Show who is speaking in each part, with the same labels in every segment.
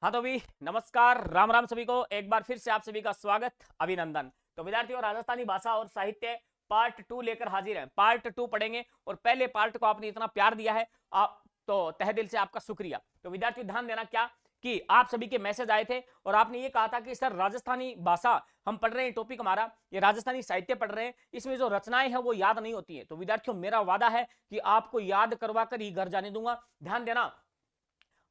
Speaker 1: हाँ तो भी नमस्कार, राम राम सभी को। एक बार फिर से आप सभी का स्वागत, अभिनंदन। तो विद्यार्थियों, राजस्थानी भाषा और साहित्य पार्ट 2 लेकर हाजिर हैं। पार्ट 2 पढ़ेंगे और पहले पार्ट को आपने इतना प्यार दिया है, आप तो तहे दिल से आपका शुक्रिया। तो विद्यार्थियों ध्यान देना क्या कि आप सभी के मैसेज आए थे और आपने ये कहा था कि सर राजस्थानी भाषा हम पढ़ रहे हैं, टॉपिक हमारा ये राजस्थानी साहित्य पढ़ रहे हैं, इसमें जो रचनाएं हैं वो याद नहीं होती है। तो विद्यार्थियों मेरा वादा है कि आपको याद करवा कर ही घर जाने दूंगा। ध्यान देना,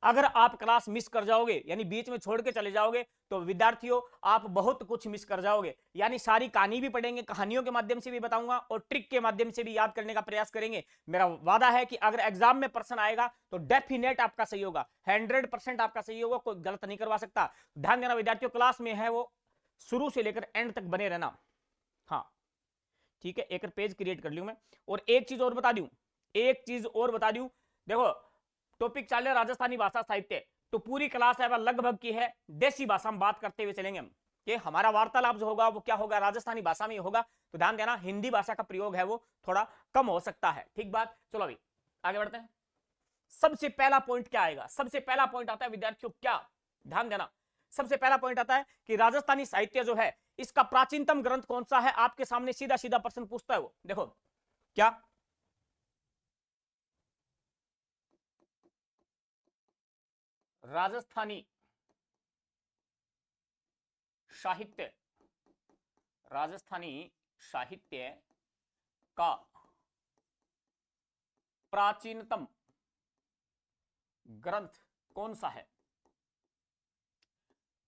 Speaker 1: अगर आप क्लास मिस कर जाओगे यानी बीच में छोड़ के चले जाओगे तो विद्यार्थियों आप बहुत कुछ मिस कर जाओगे। यानी सारी कहानी भी पढ़ेंगे, कहानियों के माध्यम से भी बताऊंगा और ट्रिक के माध्यम से भी याद करने का प्रयास करेंगे। मेरा वादा है कि अगर एग्जाम में प्रश्न आएगा तो डेफिनेट आपका सही होगा, 100% आपका सही होगा, कोई गलत नहीं करवा सकता। ध्यान देना विद्यार्थियों, क्लास में है वो शुरू से लेकर एंड तक बने रहना। हाँ ठीक है, एक पेज क्रिएट कर लूं मैं। और एक चीज और बता दूं, देखो टॉपिक चल रहा है राजस्थानी भाषा साहित्य, तो पूरी क्लास है लगभग की है देसी भाषा में बात करते हुए चलेंगे हम कि हमारा वार्तालाप जो होगा वो क्या होगा, राजस्थानी भाषा में ही होगा। तो ध्यान देना, हिंदी भाषा का प्रयोग है वो थोड़ा कम हो सकता है। ठीक बात, चलो अभी आगे बढ़ते हैं। सबसे पहला पॉइंट क्या आएगा? सबसे पहला पॉइंट आता है विद्यार्थियों क्या, ध्यान देना, सबसे पहला पॉइंट आता है कि राजस्थानी साहित्य जो है इसका प्राचीनतम ग्रंथ कौन सा है। आपके सामने सीधा सीधा प्रश्न पूछता है वो, देखो क्या राजस्थानी साहित्य, राजस्थानी साहित्य का प्राचीनतम ग्रंथ कौन सा है।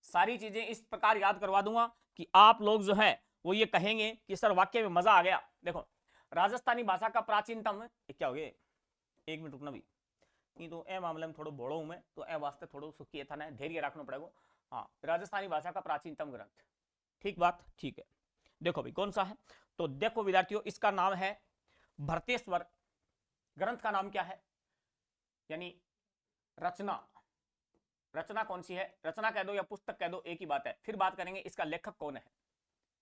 Speaker 1: सारी चीजें इस प्रकार याद करवा दूंगा कि आप लोग जो है वो ये कहेंगे कि सर वाक्य में मजा आ गया। देखो राजस्थानी भाषा का प्राचीनतम क्या हो गया, एक मिनट रुकना भी, नहीं तो ए मामले में थोड़ा बोड़ो हूं मैं, तो ए वास्ते थोड़ा सुखी था ना, धैर्य रखना पड़ेगा। हाँ, राजस्थानी भाषा का प्राचीनतम ग्रंथ, ठीक बात, ठीक है। देखो भाई कौन सा है, तो देखो विद्यार्थियों इसका नाम है भरतेश्वर। ग्रंथ का नाम क्या है, यानी रचना, रचना कौन सी है, रचना कह दो या पुस्तक कह दो एक ही बात है। फिर बात करेंगे इसका लेखक कौन है,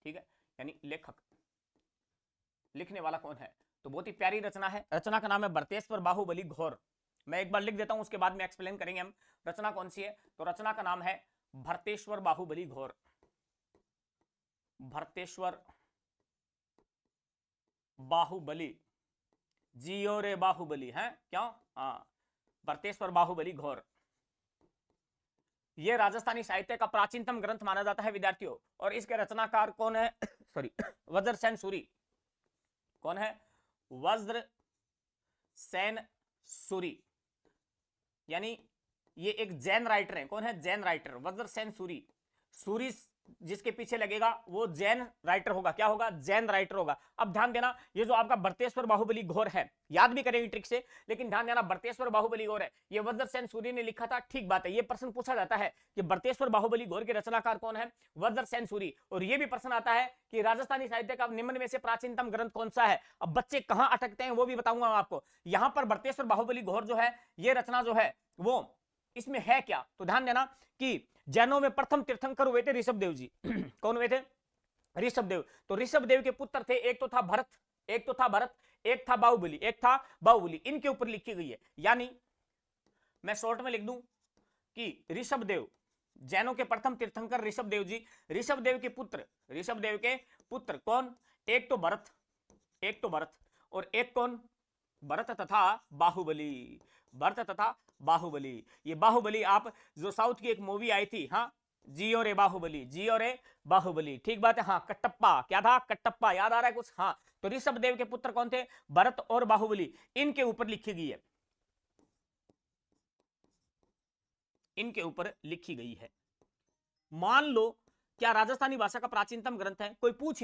Speaker 1: ठीक है, यानी लेखक, लिखने वाला कौन है। तो बहुत ही प्यारी रचना है, रचना का नाम है भरतेश्वर बाहुबली घोर। मैं एक बार लिख देता हूं, उसके बाद में एक्सप्लेन करेंगे हम रचना कौन सी है। तो रचना का नाम है भरतेश्वर बाहुबली घोर, भरतेश्वर बाहुबली, जियो रे बाहुबली है क्यों, हाँ भरतेश्वर बाहुबली घोर। यह राजस्थानी साहित्य का प्राचीनतम ग्रंथ माना जाता है विद्यार्थियों। और इसके रचनाकार कौन है सॉरी वज्र सेन सूरी। कौन है, वज्र सेन सूरी, यानी ये एक जैन राइटर है। कौन है, जैन राइटर वज्र सेन सूरी। सूरी जिसके पीछे लगेगा वो जैन राइटर होगा, क्या होगा, जैन राइटर होगा। अब ध्यान देना, ये जो आपका भरतेश्वर बाहुबली घोर है, याद भी करेंगे ट्रिक से, लेकिन ध्यान देना भरतेश्वर बाहुबली घोर है, ये वज्र सेन सूरी ने लिखा था, ठीक बात है। ये प्रश्न पूछा जाता है कि भरतेश्वर बाहुबली घोर के रचनाकार कौन है, वज्र सेन सूरी। और ये भी प्रश्न आता है कि राजस्थानी साहित्य का निम्न में से प्राचीनतम ग्रंथ कौन सा है। अब बच्चे कहां अटकते हैं वो भी बताऊंगा आपको। यहां पर भरतेश्वर बाहुबली घोर जो है, ये रचना जो है वो इसमें है क्या, तो ध्यान देना कि जैनों में प्रथम तीर्थंकर हुए थे ऋषभ देव जी कौन हुए थे, ऋषभ देव। तो ऋषभ देव के पुत्र थे, एक तो था भरत, एक था बाहुबली, इनके ऊपर लिखी गई है। यानी मैं शॉर्ट में लिख दूं कि ऋषभ देव, जैनों के प्रथम तीर्थंकर ऋषभ देव जी, ऋषभ देव के पुत्र कौन, एक तो भरत और एक कौन, भरत तथा बाहुबली, भरत तथा बाहुबली। ये बाहुबली आप जो साउथ की एक मूवी आई थी, हाँ जियो रे बाहुबली, जियो रे बाहुबली, ठीक बात है। हाँ कटप्पा, क्या था, कटप्पा, याद आ रहा है कुछ, हाँ। तो ऋषभ देव के पुत्र कौन थे, भरत और बाहुबली, इनके ऊपर लिखी गई है, इनके ऊपर लिखी गई है। मान लो क्या राजस्थानी भाषा का प्राचीनतम ग्रंथ है, कोई पूछ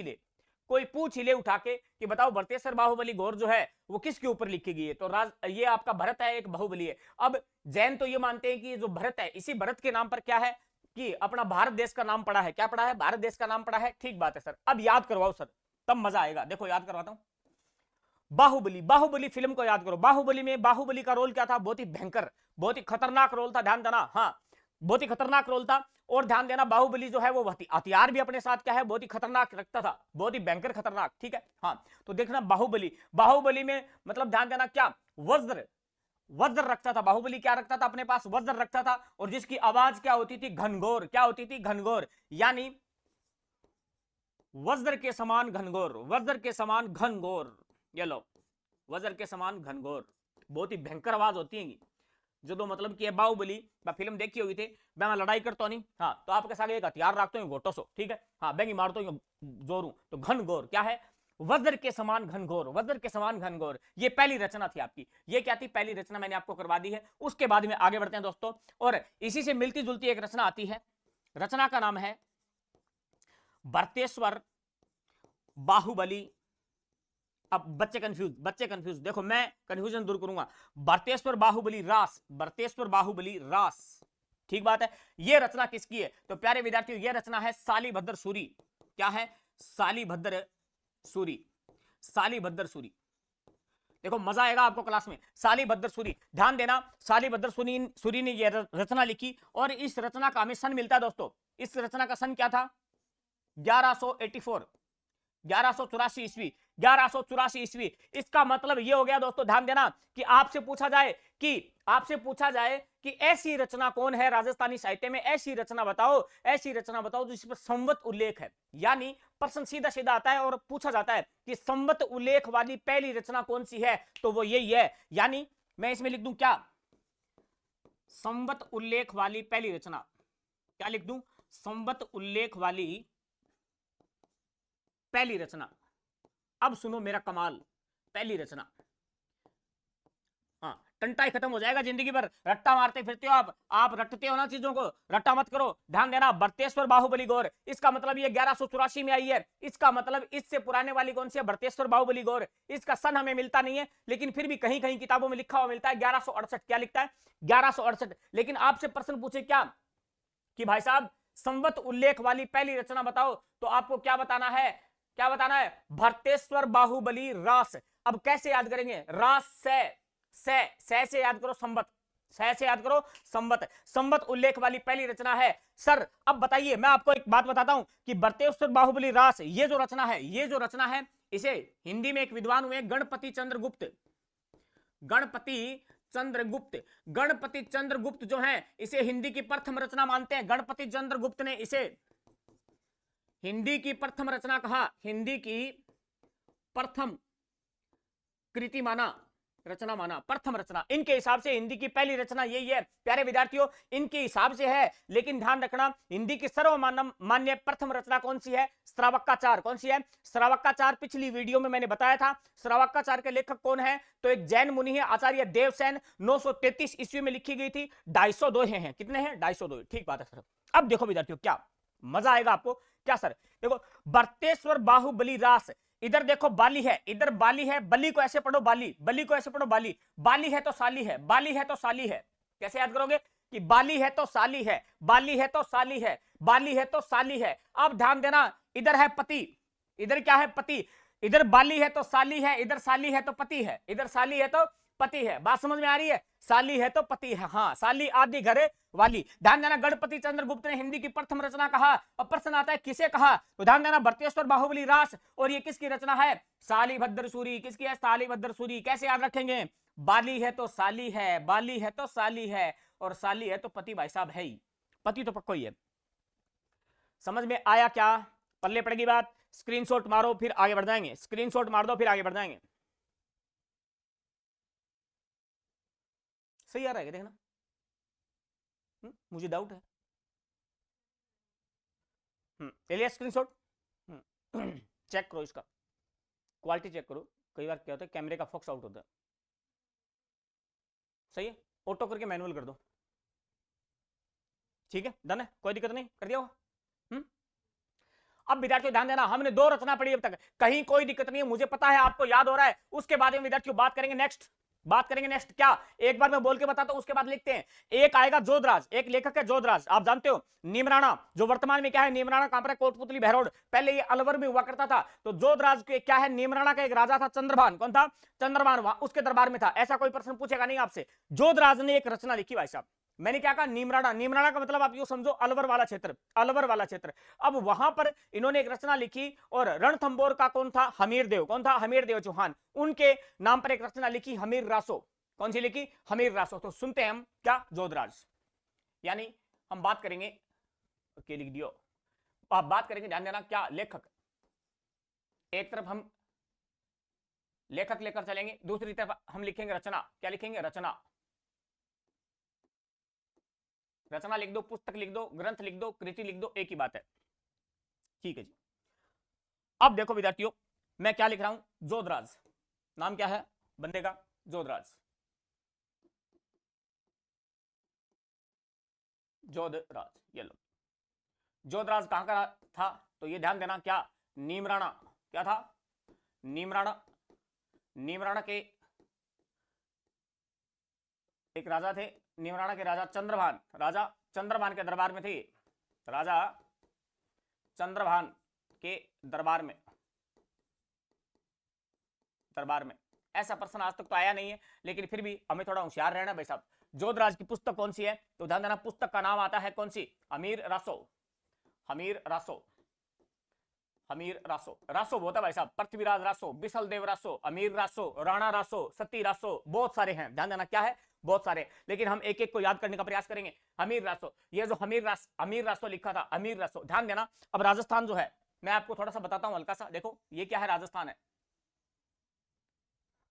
Speaker 1: ही ले उठा के कि बताओ भरतेश्वर बाहुबली घोर जो है वो किसके ऊपर लिखी गई है। तो ये आपका भरत है, एक बाहुबली है। अब जैन तो ये मानते हैं कि जो भरत है, इसी भरत के नाम पर क्या है कि अपना भारत देश का नाम पड़ा है, क्या पड़ा है, भारत देश का नाम पड़ा है, ठीक बात है सर। अब याद करवाओ सर, तब मजा आएगा। देखो याद करवाता हूं, बाहुबली फिल्म को याद करो। बाहुबली में बाहुबली का रोल क्या था, बहुत ही भयंकर, बहुत ही खतरनाक रोल था, ध्यान देना, हाँ बहुत ही खतरनाक रोल था। और ध्यान देना बाहुबली जो है वो हथियार भी अपने साथ क्या है, बहुत ही खतरनाक रखता था, बहुत ही भयंकर खतरनाक, ठीक है। हाँ तो देखना बाहुबली में मतलब ध्यान देना क्या, वज्र वज्र रखता था, बाहुबली क्या रखता था अपने पास, वज्र रखता था, और जिसकी आवाज क्या होती थी, घनघोर, क्या होती थी, घनघोर, यानी वज्र के समान घनघोर, वज्र के समान घनघोर, ये लो, वज्र के समान घनघोर, बहुत ही भयंकर आवाज होती है जो दो मतलब कि बाहुबली फिल्म देखी होगी थी, मैं लड़ाई करता नहीं, हाँ तो आपके साथ एक हथियार रखता हूँ घोटो सो, ठीक है, हाँ बेंगी मारता हूँ जोरू, तो घनघोर क्या है, वज्र के समान घनघोर, वज्र के समान घनघोर, ये पहली रचना थी आपकी, ये क्या थी, पहली रचना मैंने आपको करवा दी है। उसके बाद में आगे बढ़ते हैं दोस्तों, और इसी से मिलती जुलती एक रचना आती है, रचना का नाम है भरतेश्वर बाहुबली। अब बच्चे कंफ्यूज देखो, मैं कंफ्यूजन दूर करूंगा। भरतेश्वर बाहुबली रास, भरतेश्वर बाहुबली रास, ठीक बात है। यह रचना किसकी है, तो प्यारे विद्यार्थियों यह रचना है सालीभद्र सूरी। क्या है, सालीभद्र सूरी, सालीभद्र सूरी। देखो मजा आएगा आपको क्लास में, सालीभद्र सूरी, ध्यान देना, सालीभद्र सूरी ने यह रचना लिखी, और इस रचना का हमें सन मिलता है दोस्तों, इस रचना का सन क्या था, 1184, 1184 ईस्वी, 1184 ईस्वी। इसका मतलब यह हो गया दोस्तों, ध्यान देना, कि आपसे पूछा जाए कि ऐसी रचना कौन है राजस्थानी साहित्य में, ऐसी रचना बताओ, ऐसी रचना बताओ जिस पर संवत उल्लेख है, यानी प्रश्न सीधा सीधा आता है और पूछा जाता है कि संवत उल्लेख वाली पहली रचना कौन सी है, तो वो यही है, यानी मैं इसमें लिख दूं क्या, संवत उल्लेख वाली पहली रचना, क्या लिख दूं, संवत उल्लेख वाली पहली रचना। अब सुनो मेरा कमाल, पहली रचना, हाँ टंटा ही खत्म हो जाएगा जिंदगी भर, रट्टा मारते फिरते हो आप रटते हो ना चीजों को, रट्टा मत करो। ध्यान देना, भरतेश्वर बाहुबली गौर, इसका मतलब ये 1184 में आई है, इसका मतलब इससे पुराने वाली कौन सी है, भरतेश्वर बाहुबली गौर। इसका सन हमें मिलता नहीं है, लेकिन फिर भी कहीं कहीं किताबों में लिखा हुआ मिलता है 1168। क्या लिखता है, 1168। लेकिन आपसे प्रश्न पूछे क्या, कि भाई साहब संवत उल्लेख वाली पहली रचना बताओ, तो आपको क्या बताना है, क्या बताना है, भरतेश्वर बाहुबली रास। अब कैसे याद करेंगे, रास से याद करो, संवत से याद करो, संवत उल्लेख वाली पहली रचना है। सर अब बताइए, मैं आपको एक बात बताता हूं कि भरतेश्वर बाहुबली रास, ये जो रचना है, इसे हिंदी में एक विद्वान हुए गणपति चंद्रगुप्त, गणपति चंद्रगुप्त जो हैं, इसे हिंदी की प्रथम रचना मानते हैं। गणपति चंद्रगुप्त ने इसे हिंदी की प्रथम रचना कहा, हिंदी की प्रथम कृति माना, रचना माना, प्रथम रचना। इनके हिसाब से हिंदी की पहली रचना यही है प्यारे विद्यार्थियों, इनके हिसाब से है। लेकिन ध्यान रखना, हिंदी की सर्वमान्य प्रथम रचना कौन सी है, श्रावकाचार। कौन सी है, श्रावकाचार। पिछली वीडियो में मैंने बताया था श्रावकाचार के लेखक कौन है, तो एक जैन मुनि है आचार्य देवसेन, 933 ईस्वी में लिखी गई थी। 250 हैं, कितने हैं, 250, ठीक बात है सर। अब देखो विद्यार्थियों, क्या मजा आएगा आपको, क्या सर, देखो भरतेश्वर बाहुबली रास, इधर देखो बाली है, इधर बाली है, बली को ऐसे पढ़ो बाली, बली को ऐसे पढ़ो बाली, बाली है तो साली है, बाली है तो साली है। कैसे याद करोगे कि बाली है तो साली है, बाली है तो साली है, बाली है तो साली है। अब ध्यान देना, इधर है पति, इधर क्या है, पति, इधर बाली है तो साली है, इधर साली है तो पति है, इधर साली है तो पति है। बात समझ में आ रही है, साली है तो पति है, हाँ साली आदि घरे वाली। ध्यान देना, गणपति चंद्रगुप्त ने हिंदी की प्रथम रचना कहा। अब प्रश्न आता है किसे कहा, तो ध्यान देना, भरतेश्वर बाहुबली रास, और ये किसकी रचना है, सालीभद्र सूरी। किसकी है, सालीभद्र सूरी। कैसे याद रखेंगे, बाली है तो साली है, बाली है तो साली है, और साली है तो पति भाई साहब है ही, पति तो पक्का ही है। समझ में आया क्या, पल्ले पड़ेगी बात। स्क्रीनशॉट मारो फिर आगे बढ़ जाएंगे, स्क्रीनशॉट मार दो फिर आगे बढ़ जाएंगे। सही आ रहा है देखना, मुझे डाउट है। ले लिया स्क्रीनशॉट, चेक करो इसका, क्वालिटी चेक करो। कई बार क्या होता है, कैमरे का फोकस आउट होता है। सही है, ऑटो करके मैनुअल कर दो, ठीक है, डन है, कोई दिक्कत नहीं, कर दिया होगा। अब विद्यार्थियों ध्यान देना, हमने 2 रचना पढ़ी अब तक, कहीं कोई दिक्कत नहीं है, मुझे पता है आपको याद हो रहा है। उसके बाद में विद्यार्थियों बात करेंगे नेक्स्ट, क्या, एक बार मैं बोल के बताता हूं, उसके बाद लिखते हैं। एक आएगा जोधराज, एक लेखक है जोधराज, आप जानते हो, नीमराणा, जो वर्तमान में क्या है, नीमराणा कहां पर है, कोटपुतली बहरोड, पहले ये अलवर में हुआ करता था। तो जोधराज के क्या है, नीमराणा का एक राजा था चंद्रभान, कौन था, चंद्रभान, उसके दरबार में था। ऐसा कोई प्रश्न पूछेगा नहीं आपसे। जोधराज ने एक रचना लिखी भाई साहब, मैंने क्या कहा, नीमराणा, नीमराणा का मतलब आप यो समझो अलवर वाला क्षेत्र, अलवर वाला क्षेत्र। अब वहां पर इन्होंने एक रचना लिखी, और रणथंबोर का कौन था, हमीर देव, कौन था, हमीर देव चौहान, उनके नाम पर एक रचना लिखी, हमीर रासो। कौन सी लिखी? हमीर रासो। तो सुनते हैं हम क्या? जोधराज। यानी हम बात करेंगे, ओके लिख दियो, आप बात करेंगे, ध्यान देना, क्या लेखक, एक तरफ हम लेखक लेकर चलेंगे, दूसरी तरफ हम लिखेंगे रचना। क्या लिखेंगे? रचना। रचना लिख दो, पुस्तक लिख दो, ग्रंथ लिख दो, कृति लिख दो, एक ही बात है। ठीक है जी। अब देखो विद्यार्थियों, मैं क्या लिख रहा हूं? जोधराज। नाम क्या है बंदे का? जोधराज। जोधराज, ये लो। जोधराज कहां का था? तो ये ध्यान देना, क्या? नीमराणा। क्या था? नीमराणा। नीमराणा के एक राजा थे, नीमराणा के राजा चंद्रभान। राजा चंद्रभान के दरबार में थे। राजा चंद्रभान के दरबार में, दरबार में। ऐसा प्रश्न आज तक तो आया नहीं है, लेकिन फिर भी हमें थोड़ा होशियार रहना भाई साहब। जोधराज की पुस्तक कौन सी है? तो ध्यान देना, पुस्तक का नाम आता है कौन सी? हमीर रासो। हमीर रासो। हमीर रासो। रासो होता है भाई साहब, पृथ्वीराज रासो, बिसल देव रासो, अमीर रासो, राणा रासो, सती रासो, बहुत सारे हैं। ध्यान देना, क्या है? बहुत सारे। लेकिन हम एक एक को याद करने का प्रयास करेंगे। हमीर रासो, ये जो अमीर रासो लिखा था, अमीर रासो। ध्यान देना, अब राजस्थान जो है, मैं आपको थोड़ा सा बताता हूं हल्का सा। देखो ये क्या है? राजस्थान है।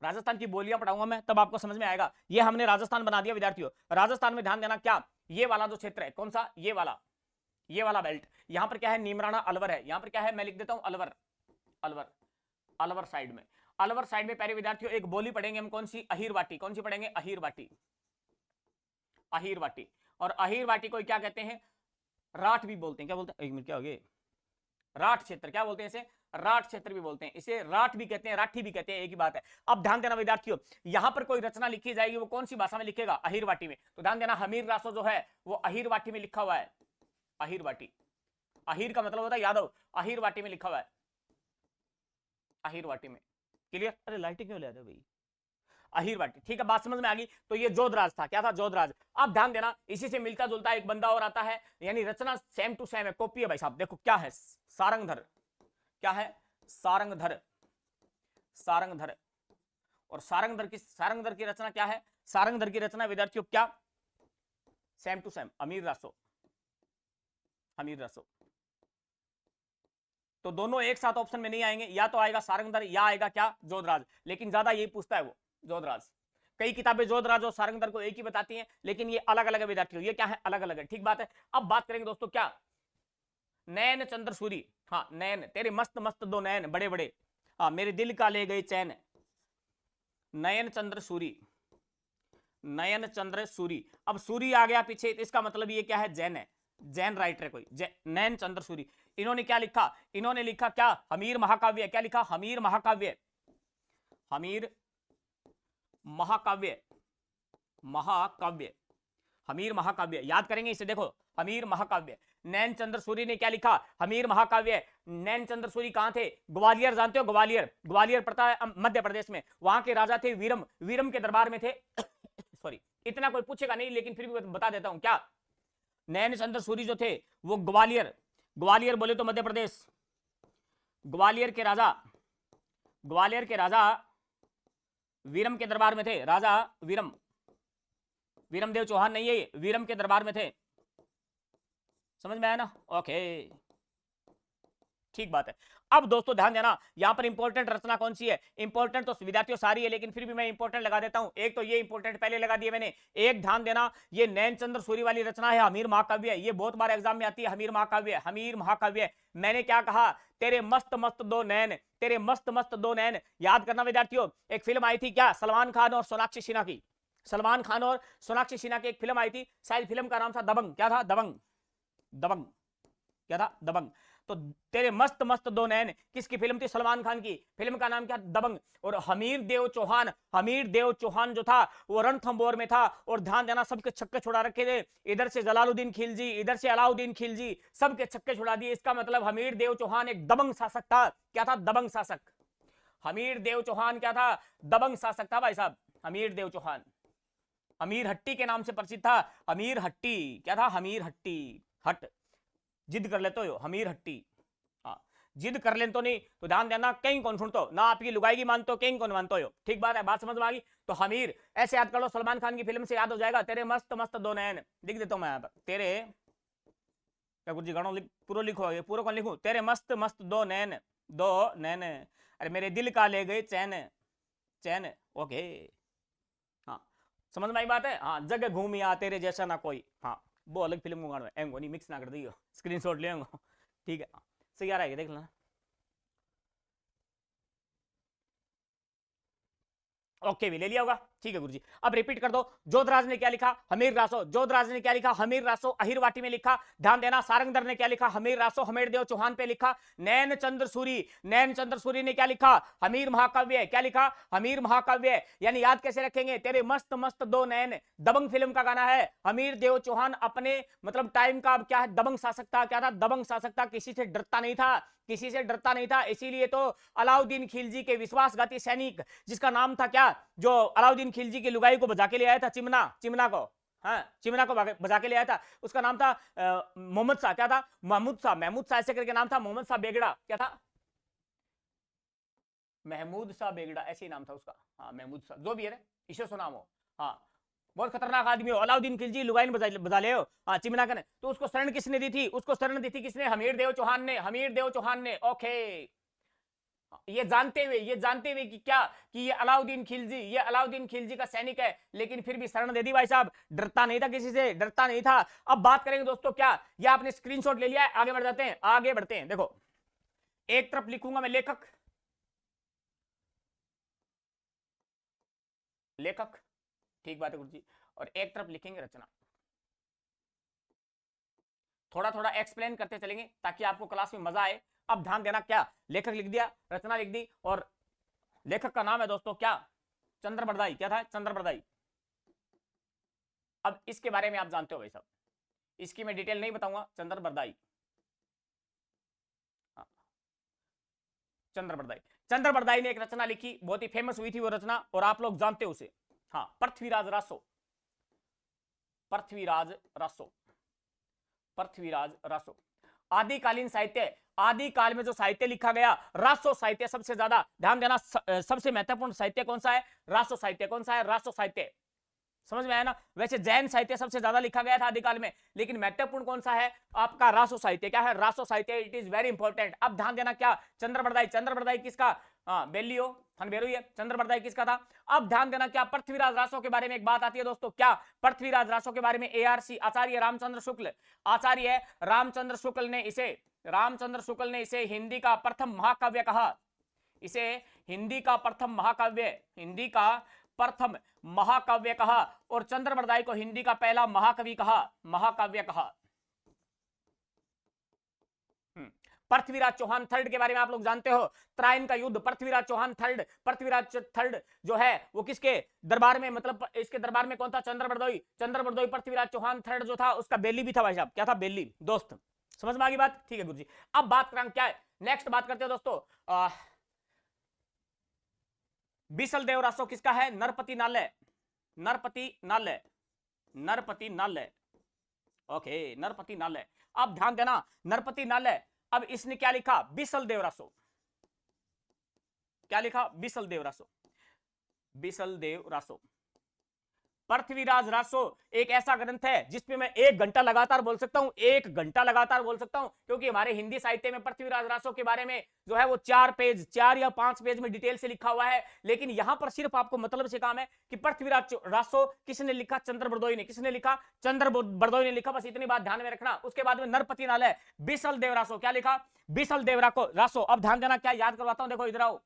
Speaker 1: राजस्थान की बोलियां पढ़ाऊंगा मैं, तब आपको समझ में आएगा। ये हमने राजस्थान बना दिया विद्यार्थियों। राजस्थान में ध्यान देना, क्या? ये वाला जो क्षेत्र है, कौन सा? ये वाला बेल्ट। यहां पर क्या है? नीमराणा अलवर है। यहां पर क्या है? मैं लिख देता हूं अलवर। अलवर। अलवर साइड में, अलवर साइड में प्यारे विद्यार्थियों एक बोली पढ़ेंगे हम, कौन सी? अहीरवाटी। कौन सी पढ़ेंगे? अहीरवाटी। अहीरवाटी। और अहीरवाटी को क्या कहते हैं? राठ भी बोलते हैं। क्या बोलते हैं? एक मिनट, क्या हो गया? राठ क्षेत्र। क्या बोलते हैं इसे? राठ क्षेत्र भी बोलते हैं इसे, राठ भी कहते हैं, राठी भी कहते हैं, एक ही बात है। अब ध्यान देना विद्यार्थियों, यहां पर कोई रचना लिखी जाएगी, वो कौन सी भाषा में लिखेगा? अहीरवाटी में। तो ध्यान देना, हमीर रासो जो है वो अहीरवाटी में लिखा हुआ है। अहीरवाटी। अहीर का मतलब होता है यादव, अहीरवाटी में लिखा हुआ है। अहीरवाटी में। क्लियर? अरे लाइटिंग क्यों ले रहे हो भाई? अहीरवाटी। ठीक है, बात समझ में आ गई। तो ये जोधराज था। क्या था? जोधराज। अब ध्यान देना, इसी से मिलता जुलता एक बंदा और आता है, यानी रचना सेम टू सेम है, कॉपी है भाई साहब। देखो क्या है? सारंगधर। क्या है? सारंगधर। सारंगधर। और सारंगधर की रचना क्या है? सारंगधर की रचना विद्यार्थियों क्या? सेम टू सेम, अमीर रासो। अमीर रासो। तो दोनों एक साथ ऑप्शन में नहीं आएंगे, या तो आएगा सारंगधर या आएगा क्या? जोधराज। लेकिन ज्यादा यही पूछता है वो, जोधराज। कई किताबें जोधराज और सारंगधर को एक ही बताती हैं, लेकिन ये अलग अलग है विद्यार्थियों। ये क्या है? अलग अलग है। ठीक बात है। अब बात करेंगे दोस्तों, क्या? नैन चंद्र सूरी। हाँ, नैन तेरे मस्त मस्त दो नैन, बड़े बड़े, हाँ मेरे दिल का ले गए चैन। नयन चंद्र सूरी। नयन चंद्र सूरी। अब सूरी आ गया पीछे, तो इसका मतलब ये क्या है? जैन है। जैन राइटर है कोई, नयन चंद्र सूरी। इन्होंने क्या लिखा? इन्होंने लिखा क्या? हमीर महाकाव्य। क्या लिखा? हमीर महाकाव्य। हमीर महाकाव्य। महाकाव्य। हमीर महाकाव्य, याद करेंगे इसे। देखो, हमीर महाकाव्य। नैन चंद्र सूरी ने क्या लिखा? हमीर महाकाव्य। नैन चंद्र सूरी कहां थे? ग्वालियर, जानते हो ग्वालियर? ग्वालियर पड़ता है मध्य प्रदेश में। वहां के राजा थे वीरम। वीरम के दरबार में थे। सॉरी, इतना कोई पूछेगा नहीं, लेकिन फिर भी बता देता हूं। क्या? नैन चंद्र सूरी जो थे वो ग्वालियर, ग्वालियर बोले तो मध्य प्रदेश, ग्वालियर के राजा, ग्वालियर के राजा वीरम के दरबार में थे। राजा वीरम, वीरम देव चौहान नहीं है, वीरम के दरबार में थे। समझ में आया ना? ओके, ठीक बात है। अब दोस्तों ध्यान देना, यहां पर इंपॉर्टेंट रचना कौन सी है? इंपॉर्टेंट तो विद्यार्थियों सारी है, लेकिन फिर भी मैं इंपॉर्टेंट लगा देता हूं। एक तो ये इंपॉर्टेंट पहले लगा दिए मैंने। एक ध्यान देना, ये नैन चंद्र सूरी वाली रचना है, हमीर महाकाव्य। ये बहुत बार एग्जाम में आती है, हमीर महाकाव्य। हमीर महाकाव्य। मैंने क्या कहा? तेरे मस्त मस्त दो नैन, तेरे मस्त मस्त दो नैन। याद करना विद्यार्थियों, एक फिल्म आई थी क्या? सलमान खान और सोनाक्षी सिन्हा की। सलमान खान और सोनाक्षी सिन्हा की एक फिल्म आई थी, शायद फिल्म का नाम था दबंग। क्या था? दबंग। दबंग। क्या था? दबंग। तो तेरे मस्त मस्त दो नैन किसकी फिल्म थी? सलमान खान की। फिल्म का नाम क्या? दबंग। और हमीर देव चौहान, हमीर देव चौहान जो था वो रणथंबोर में था, और ध्यान देना सबके छक्के छुड़ा रखे थे। इधर से जलालुद्दीन खिलजी, इधर से अलाउद्दीन खिलजी, सबके छक्के छुड़ा दिए। इसका मतलब हमीर देव चौहान एक दबंग शासक था। क्या था? दबंग शासक। हमीर देव चौहान क्या था? दबंग शासक था भाई साहब, हमीर देव चौहान। अमीर हट्टी के नाम से प्रसिद्ध था। अमीर हट्टी। क्या था? हमीर हट्टी। हट, जिद कर लेते हो, हमीर हट्टी। हाँ, जिद कर ले तो नहीं, तो ध्यान देना, कहीं कौन सुनते हो ना, आपकी लुगाई की मानते हो, कहीं कौन मानते हो। ठीक बात है, बात समझ में आ गई। तो हमीर ऐसे याद कर लो, सलमान खान की फिल्म से याद हो जाएगा, तेरे मस्त मस्त दो नैन, लिख देता हूं मैं यहाँ पर, तेरे क्या गुरु जी गाणो पूरा लिखो, ये पूरा कौन लिखूं, तेरे मस्त मस्त दो नैन, दो नैन, अरे मेरे दिल का ले गए चैन, चैन, ओके। हाँ समझ में आई बात है। हाँ जग घूमिया तेरे जैसा ना कोई, हाँ वो अलग फिल्म को गाना है, एंगो नहीं मिक्स ना कर दियो, स्क्रीनशॉट ले आऊंगा, ठीक है सही आ रहा है, देख लेना। ओके भी ले लिया होगा, ठीक है गुरुजी। अब रिपीट कर दो, जोधराज ने क्या लिखा, हमीर रासो, जोधराज ने क्या लिखा, हमीर रासो, अहिर वाटी में लिखा, ध्यान देना। सारंगधर ने क्या लिखा, हमीर रासो, हमीर देव चौहान पे लिखा। नैन चंद्र सूरी, नैन चंद्र सूरी ने क्या लिखा, हमीर महाकाव्य, क्या लिखा, हमीर महाकाव्य। यानी याद कैसे रखेंगे, तेरे मस्त मस्त दो नैन, दबंग फिल्म का गाना है। हमीर देव चौहान अपने मतलब टाइम का क्या है, दबंग शासक था, क्या था, दबंग शासक था, किसी से डरता नहीं था, किसी से डरता नहीं था, इसीलिए तो अलाउद्दीन खिलजी के विश्वासघाती सैनिक, जिसका नाम था क्या, जो अलाउद्दीन खिलजी की लुगाई को बजा के ले आया था, चिमना, चिमना को, हाँ चिमना को बजा के ले आया था, उसका नाम था मोहम्मद शाह, क्या था, महमूद शाह, महमूद शाह ऐसे करके नाम था, मोहम्मद शाह बेगड़ा, क्या था, महमूद शाह बेगड़ा ऐसे ही नाम था उसका, हाँ महमूद शाह, जो भी है ईश्वर सो नाम हो, हाँ बहुत खतरनाक आदमी हो, अलाउद्दीन खिलजी लुगाइन बजा ले हो, हाँ चिमना का ने, तो उसको शरण किसने दी थी, उसको शरण दी थी किसने, हमीर देव चौहान ने, हमीर देव चौहान ने, ओके। ये जानते हुए कि क्या, कि ये अलाउद्दीन खिलजी का सैनिक है, लेकिन फिर भी शरण दे दी भाई साहब, डरता नहीं था किसी से, डरता नहीं था। अब बात करेंगे दोस्तों, क्या ये आपने स्क्रीनशॉट ले लिया है, आगे बढ़ जाते हैं, आगे बढ़ते हैं। देखो एक तरफ लिखूंगा मैं लेखक, लेखक, ठीक बात है गुरुजी, और एक तरफ लिखेंगे रचना। थोड़ा थोड़ा एक्सप्लेन करते चलेंगे ताकि आपको क्लास में मजा आए। अब ध्यान देना, क्या लेखक लिख दिया, रचना लिख दी, और लेखक का नाम है दोस्तों क्या, चंद्र बरदाई, क्या था, चंद्र बरदाई। अब इसके बारे में आप जानते हो भाई साहब, इसकी मैं डिटेल नहीं बताऊंगा, चंद्र बरदाई, चंद्र बरदाई, चंद्र बरदाई ने एक रचना लिखी, बहुत ही फेमस हुई थी वो रचना, और आप लोग जानते हो उसे, हाँ पृथ्वीराज रासो, पृथ्वीराज रासो, पृथ्वीराज रासो। आदिकालीन साहित्य, आदिकाल में जो साहित्य लिखा गया, रासो साहित्य सबसे ज्यादा, ध्यान देना, सबसे महत्वपूर्ण साहित्य कौन सा है, रासो साहित्य, कौन सा है, रासो साहित्य, समझ में आया ना। वैसे जैन साहित्य सबसे ज्यादा लिखा गया था आदिकाल में, लेकिन महत्वपूर्ण कौन सा है आपका, रासो साहित्य, क्या है, रासो साहित्य, इट इज वेरी इंपॉर्टेंट। अब ध्यान देना, क्या चंद्र बरदाई, चंद्र बरदाई किसका, बेलियो हनबेरू है, चंद्र बरदाई किसका था। अब ध्यान देना, क्या पृथ्वीराज रासो के बारे में एक बात आती है दोस्तों, क्या पृथ्वीराज रासो के बारे में ARC आचार्य रामचंद्र शुक्ल, आचार्य रामचंद्र शुक्ल ने इसे, रामचंद्र शुक्ल ने इसे हिंदी का प्रथम महाकाव्य कहा, इसे हिंदी का प्रथम महाकाव्य, हिंदी का प्रथम महाकाव्य कहा, और चंद्र बरदाई को हिंदी का पहला महाकवि कहा, महाकाव्य कहा। पृथ्वीराज चौहान थर्ड के बारे में आप लोग जानते हो, त्राइन का युद्ध, पृथ्वीराज चौहान थर्ड, पृथ्वीराज थर्ड जो है वो किसके दरबार में, मतलब इसके दरबार में कौन था, चंद्र बरदोई, चंद्र बरदोई पृथ्वीराज चौहान थर्ड जो था उसका बेली भी था भाई साहब, क्या था, बेली दोस्त, समझ में आ गई बात, ठीक है गुरुजी। अब बात करें क्या है, नेक्स्ट बात करते हैं दोस्तों, बीसल देव रासो किसका है, नरपति नालय, नरपति नालय, नरपति नालय, ओके नरपति नालय। अब ध्यान देना, नरपति नालय, अब इसने क्या लिखा, बीसल देव रासो, क्या लिखा, बीसल देव रासो, बीसल देव रासो। पृथ्वीराज रासो एक ऐसा ग्रंथ है जिसपे मैं 1 घंटा लगातार बोल सकता हूं, 1 घंटा लगातार बोल सकता हूं, क्योंकि हमारे हिंदी साहित्य में पृथ्वीराज रासो के बारे में जो है वो 4 पेज, 4 या 5 पेज में डिटेल से लिखा हुआ है, लेकिन यहां पर सिर्फ आपको मतलब से काम है कि पृथ्वीराज रासो किसने लिखा, चंद्र बरदोई ने, किसने लिखा, चंद्र बरदोई ने लिखा, बस इतनी बात ध्यान में रखना। उसके बाद में नरपति नालय, बीसल देव रासो, क्या लिखा, बीसल देव रासो। अब ध्यान देना, क्या याद करवाता हूं, देखो इधर आओ,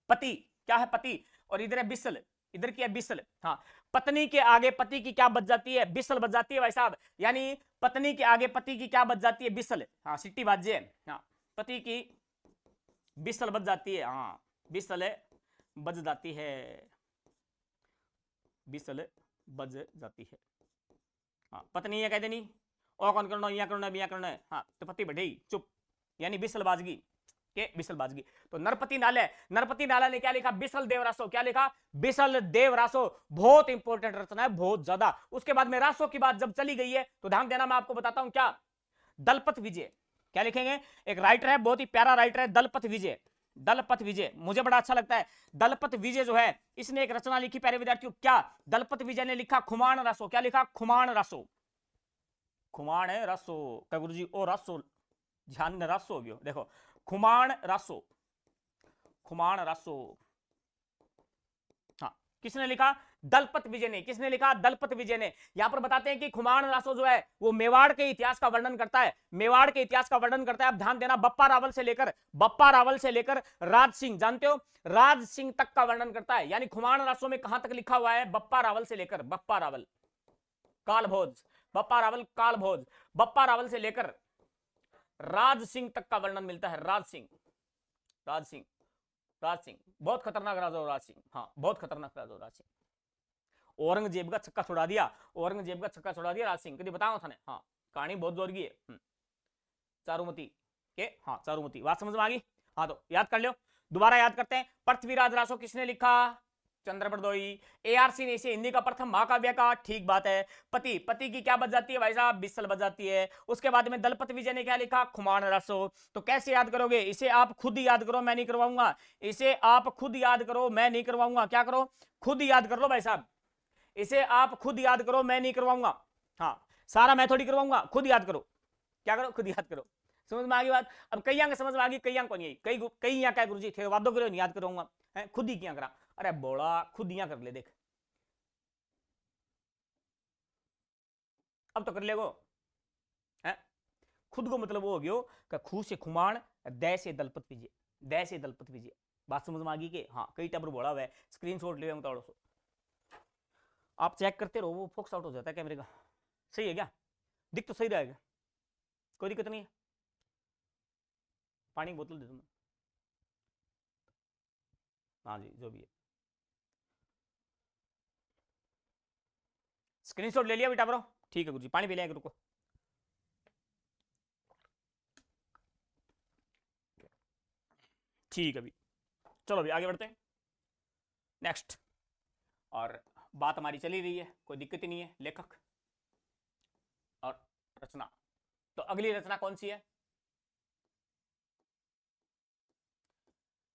Speaker 1: पति क्या है, पति, और इधर है बिसल, इधर की है बिसल, हाँ पत्नी के आगे पति की क्या बच जाती है, बिसल बच जाती है भाई साहब, यानी पत्नी के आगे पति की क्या बच जाती है, बिसल, हाँ सिट्टी बाजे, हाँ पति की बिसल बच जाती है, हाँ बिसल बच जाती है, बिसल बच जाती है, हाँ पत्नी ये कहते नहीं और कौन करना, यहाँ करना बिया करना है, हाँ तो पति बैठे चुप, यानी बिसल बाजगी के बिसल बाजगी। तो नरपति नालय, नरपति नालय ने क्या लिखा, बिसल देव रासो, क्या लिखा, बिसल देव रासो, बहुत इंपॉर्टेंट रचना है, बहुत ज्यादा। उसके बाद में रासो की बात जब चली गई है तो ध्यान देना, मैं आपको बताता हूं क्या, दलपत विजय, क्या लिखेंगे, एक राइटर है, बहुत ही प्यारा राइटर है, दलपत विजय, दलपत विजय, मुझे बड़ा अच्छा लगता है। दलपत विजय जो है इसने एक रचना लिखी प्यारे विद्यार्थियों, क्या? दलपत विजय ने लिखा खुमाण रसो। क्या लिखा? खुमाण रसो। खुमाण है रसो क्या गुरु जी? ओ रसो, ध्यान में रसो हो गयो, देखो खुमाण रसो, खुमाण रसो। हाँ, किसने लिखा? दलपत विजय ने। किसने लिखा? दलपत विजय ने। यहां पर बताते हैं कि खुमाण रासो जो है वो मेवाड़ के इतिहास का वर्णन करता है, मेवाड़ के इतिहास का वर्णन करता है। आप ध्यान देना, बप्पा रावल से लेकर राज सिंह, जानते हो राज सिंह तक का वर्णन करता है। यानी खुमाण रासो में कहां तक लिखा हुआ है? बप्पा रावल से लेकर, बप्पा रावल कालभोज, बप्पा रावल कालभोज, बप्पा रावल से लेकर राज सिंह तक का वर्णन मिलता है। राज सिंह, राज सिंह, राज सिंह बहुत खतरनाक राजा हो राज सिंह। हाँ, बहुत खतरनाक राजा हो राज सिंह। औरंगजेब का छक्का छुड़ा दिया, औरंगजेब का छक्का छुड़ा दिया राज सिंह, कभी बताओ थाने। हाँ, कहानी बहुत जोर की है। चारुमती के, हाँ चारुमती, बात समझ में आ गई? हाँ, तो याद कर लो, दोबारा याद करते हैं। पृथ्वीराज रासो किसने लिखा? चंद्र बरदोई। ARC ने इसे हिंदी का प्रथम महाकाव्य का, ठीक बात है। पति, पति की क्या बच जाती है भाई साहब? बिसल बच जाती है। उसके बाद में दलपत विजय ने क्या लिखा? खुमाण रसो। तो कैसे याद करोगे इसे? आप खुद याद करो, मैं नहीं करवाऊंगा। इसे आप खुद याद करो, मैं नहीं करवाऊंगा। क्या करो? खुद याद कर लो भाई साहब, इसे आप खुद याद करो, मैं नहीं करवाऊंगा। हाँ, सारा मैं थोड़ी करवाऊंगा, खुद याद करो। क्या करो? खुद याद करो। समझ में आ गई बात? अब कई अंक समझ में आ गई, कई अंक को नहीं, कई कई यहाँ क्या गुरु जी थे वादों करो नहीं याद करूंगा, खुद ही क्या करा? अरे बोला खुद यहाँ कर ले, देख अब तो कर लेगो। खुद को मतलब वो हो गयो कि खू से खुमाण, दै से दलपत विजय, दै से दलपत विजय। बात समझ में आ गई कि हाँ, कई टबर बोला हुआ है, स्क्रीनशॉट ले थोड़ा सा आप चेक करते रहो, वो फोकस आउट हो जाता है कैमरे का। सही है क्या? दिख तो सही रहेगा, कोई दिक्कत नहीं है। पानी की बोतल दे दूँ? हाँ जी, जो भी है। स्क्रीनशॉट ले लिया बेटा ब्रो? ठीक है गुरुजी, पानी पी लेंगे, रुको। ठीक है अभी, चलो अभी आगे बढ़ते हैं नेक्स्ट। और बात हमारी चली रही है, कोई दिक्कत ही नहीं है। लेखक और रचना, तो अगली रचना कौन सी है?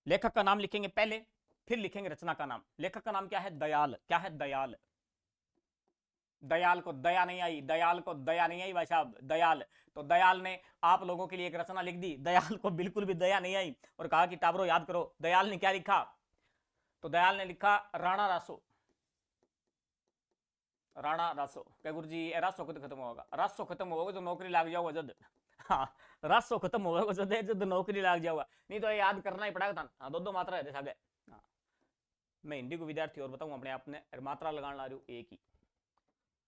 Speaker 1: लेखक का नाम लिखेंगे पहले, फिर लिखेंगे रचना का नाम। लेखक का नाम क्या है? दयाल। क्या है? दयाल। दयाल को दया नहीं आई, दयाल को दया नहीं आई भाई साहब, दयाल। तो दयाल ने आप लोगों के लिए एक रचना लिख दी, दयाल को बिल्कुल भी दया नहीं आई और कहा कि टाबरो याद करो। दयाल ने क्या लिखा? तो दयाल ने लिखा राणा रासो। राणा रासो। क्या गुरु जी रासो कद खत्म होगा? रासो खत्म होगा तो नौकरी लाग जाओगा जद। हाँ, रासो खत्म होगा जद नौकरी लाग जाओगा, नहीं तो याद करना ही पड़ेगा था। हाँ, दो मात्रा है सागे। हाँ, मैं हिंदी को विद्यार्थी और बताऊं अपने आप ने मात्रा लगाने ला रही हूँ एक ही।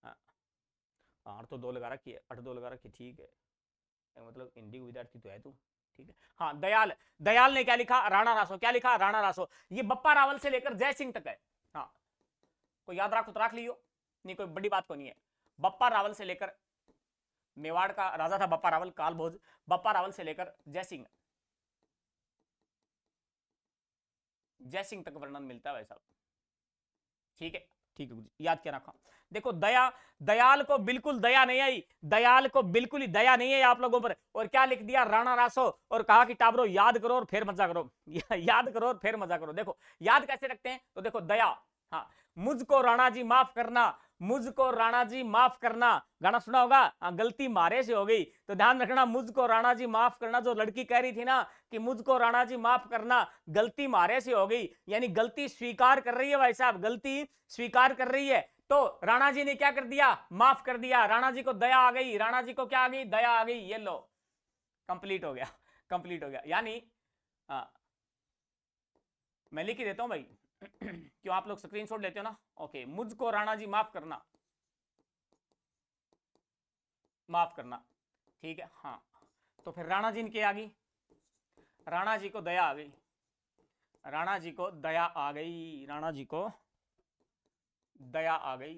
Speaker 1: हाँ, 8 तो 2 लगा रखी है, 8 2 लगा रखी, ठीक है, मतलब हिंदी को विद्यार्थी तो है तू, ठीक है। हाँ, दयाल, दयाल ने क्या लिखा? राणा रासो। क्या लिखा? राणा रासो। ये बप्पा रावल से लेकर जय सिंह तक है। हाँ, कोई याद रखो तो रख लियो, नहीं कोई बड़ी बात को नहीं है। बप्पा रावल से लेकर, मेवाड़ का राजा था बप्पा रावल, कालभोज, बप्पा रावल से लेकर जय सिंह, जय सिंह तक वर्णन मिलता है भाई साहब। ठीक है, ठीक है, याद क्या रखा? देखो दया, दयाल को बिल्कुल दया नहीं आई, दयाल को बिल्कुल ही दया नहीं है आप लोगों पर, और क्या लिख दिया? राणा रासो, और कहा कि टाबरो याद करो और फिर मजा करो। याद करो और फिर मजा करो। देखो याद कैसे रखते हैं? तो देखो दया, हाँ, मुझको राणा जी माफ करना, मुझको राणा जी माफ करना, गाना सुना होगा, गलती मारे से हो गई, तो ध्यान रखना मुझको राणा जी माफ करना। जो लड़की कह रही थी ना कि मुझको राणा जी माफ करना, गलती मारे से हो गई, यानी गलती स्वीकार कर रही है भाई साहब, गलती स्वीकार कर रही है। तो राणा जी ने क्या कर दिया? माफ कर दिया। राणा जी को दया आ गई, राणा जी को क्या आ गई? दया आ गई। ये लो, कंप्लीट हो गया, कंप्लीट हो गया। यानी मैं लिख ही देता हूं भाई, क्यों आप लोग स्क्रीनशॉट लेते हो ना? ओके, मुझको राणा जी माफ करना, माफ करना, ठीक है। हाँ, तो फिर राणा जी ने क्या आ गई? राणा जी को दया आ गई, राणा जी को दया आ गई, राणा जी को दया आ गई,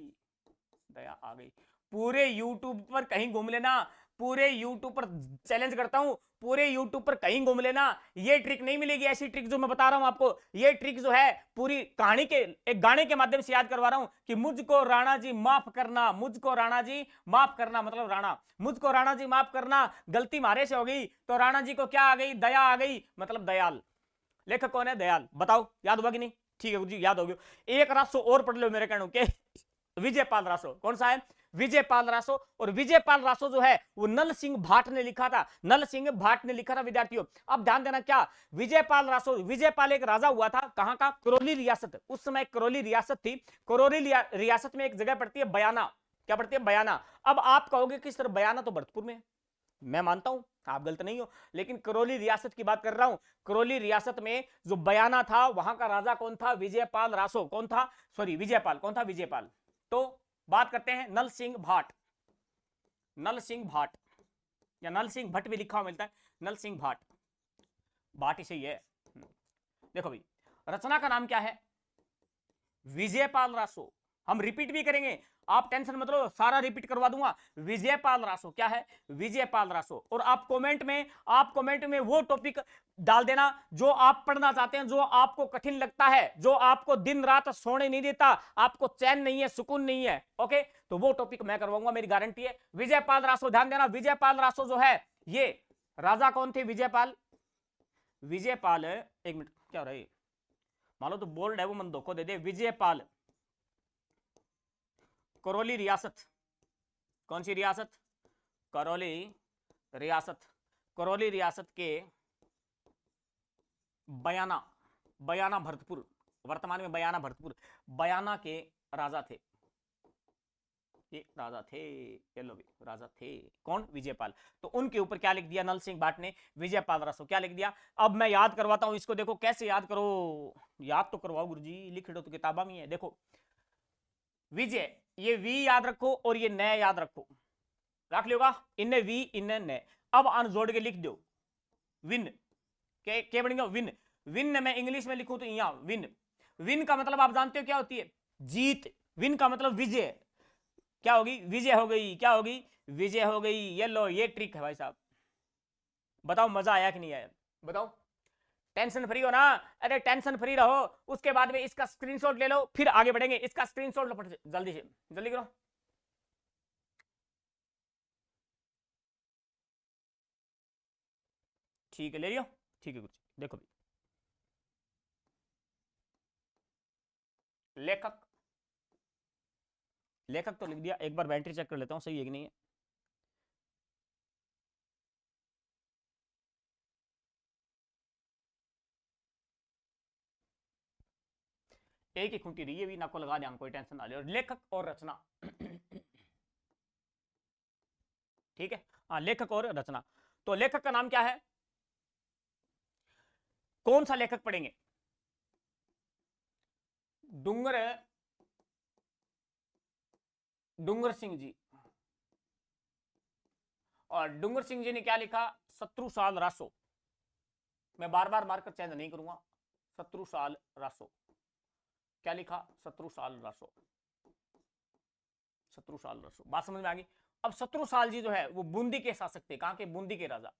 Speaker 1: दया आ गई। पूरे यूट्यूब पर कहीं घूम लेना, पूरे यूट्यूब पर चैलेंज करता हूं, पूरे यूट्यूब पर कहीं घूम लेना, ये ट्रिक नहीं मिलेगी। ऐसी ट्रिक जो मैं बता रहा हूं आपको, ये ट्रिक जो है पूरी कहानी के एक गाने के माध्यम से याद करवा रहा हूं कि मुझको राणा जी माफ करना, मुझको राणा जी माफ करना, मतलब राणा, मुझको राणा जी माफ करना, गलती मारे से हो गई, तो राणा जी को क्या आ गई? दया आ गई, मतलब दयाल। लेखक कौन है? दयाल। बताओ याद हुआ कि नहीं? ठीक है गुरु जी याद हो गया। एक रासो और पढ़ लो मेरे कहने के, विजयपाल रासो। कौन सा है? विजयपाल रासो। और विजयपाल रासो जो है वो नल सिंह भाट ने लिखा था, नल सिंह भाट ने लिखा था विद्यार्थियों। अब ध्यान देना, क्या विजयपाल रासो, विजयपाल एक राजा हुआ था, कहां का? करौली रियासत। उस समय करौली रियासत थी। करौली रियासत में एक जगह पड़ती है बयाना। क्या पड़ती है? बयाना। अब आप कहोगे कि सर बयाना तो भरतपुर में है, मैं मानता हूं आप गलत नहीं हो, लेकिन करौली रियासत की बात कर रहा हूं। करौली रियासत में जो बयाना था वहां का राजा कौन था? विजयपाल रासो। कौन था? सॉरी विजयपाल। कौन था? विजयपाल। तो बात करते हैं नल सिंह भाट। नल सिंह भाट या नल सिंह भट्ट भी लिखा हुआ मिलता है, नल सिंह भाट, भाट ही सही है। देखो भाई, रचना का नाम क्या है? विजयपाल रासो। हम रिपीट भी करेंगे, आप टेंशन मत लो, सारा रिपीट करवा दूंगा। विजयपाल रासो क्या है? विजयपाल रासो। और आप कमेंट में वो टॉपिक डाल देना जो आप पढ़ना चाहते हैं, जो आपको कठिन लगता है, जो आपको दिन रात सोने नहीं देता, आपको चैन नहीं है, सुकून नहीं है। ओके, तो वो टॉपिक मैं करवाऊंगा, मेरी गारंटी है। विजयपाल रासो, ध्यान देना, विजयपाल रासो जो है ये राजा कौन थे? विजयपाल। विजयपाल, एक मिनट क्या हो रहा है, मान लो तो बोल्ड है वो मन धोखो दे दे। विजयपाल, करौली रियासत। कौन सी रियासत? करौली रियासत। करौली रियासत के बयाना, बयाना भरतपुर, वर्तमान में बयाना भरतपुर, बयाना के राजा थे। ये राजा थे, ये लो भी राजा थे। कौन? विजयपाल। तो उनके ऊपर क्या लिख दिया नल सिंह भाट ने? विजयपाल रासो। क्या लिख दिया? अब मैं याद करवाता हूं इसको, देखो कैसे याद करो, याद तो करवाओ गुरुजी, लिख लो तो किताबा में है। देखो विजय, ये वी याद रखो और ये न याद रखो, रख लियोगा, इन्हें वी इन्हें न। अब अन जोड़ के लिख दो विन, क्या बनेगा? विन। विन मैं इंग्लिश में लिखूं तो यहां विन। विन का मतलब आप जानते हो क्या होती है? जीत। विन का मतलब विजय। क्या होगी? विजय हो गई। क्या होगी? विजय हो गई। ये लो, ये ट्रिक है भाई साहब। बताओ मजा आया कि नहीं आया? बताओ, टेंशन फ्री हो ना? अरे टेंशन फ्री रहो, उसके बाद में इसका स्क्रीनशॉट ले लो, फिर आगे बढ़ेंगे। इसका स्क्रीनशॉट लो जल्दी से, जल्दी करो। ठीक है ले लियो। ठीक है कुछ देखो भी, लेखक, लेखक तो लिख दिया, एक बार बैटरी चेक कर लेता हूं सही है कि नहीं है। एक ही खूंटी रही है भी, ना को लगा दें, कोई टेंशन ना ले। और लेखक और रचना ठीक है, हाँ लेखक और रचना। तो लेखक का नाम क्या है? कौन सा लेखक पढ़ेंगे? डूंगर, डूंगर सिंह जी। और डूंगर सिंह जी ने क्या लिखा? शत्रुसाल रासो। मैं बार बार मार्कर चेंज नहीं करूंगा। शत्रुसाल रासो। क्या लिखा? शत्रुसाल रासो। शत्रुसाल रासो, बात समझ में आ गई? अब शत्रुसाल जी जो है वो बूंदी के शासक थे। कहां के? बूंदी के राजा।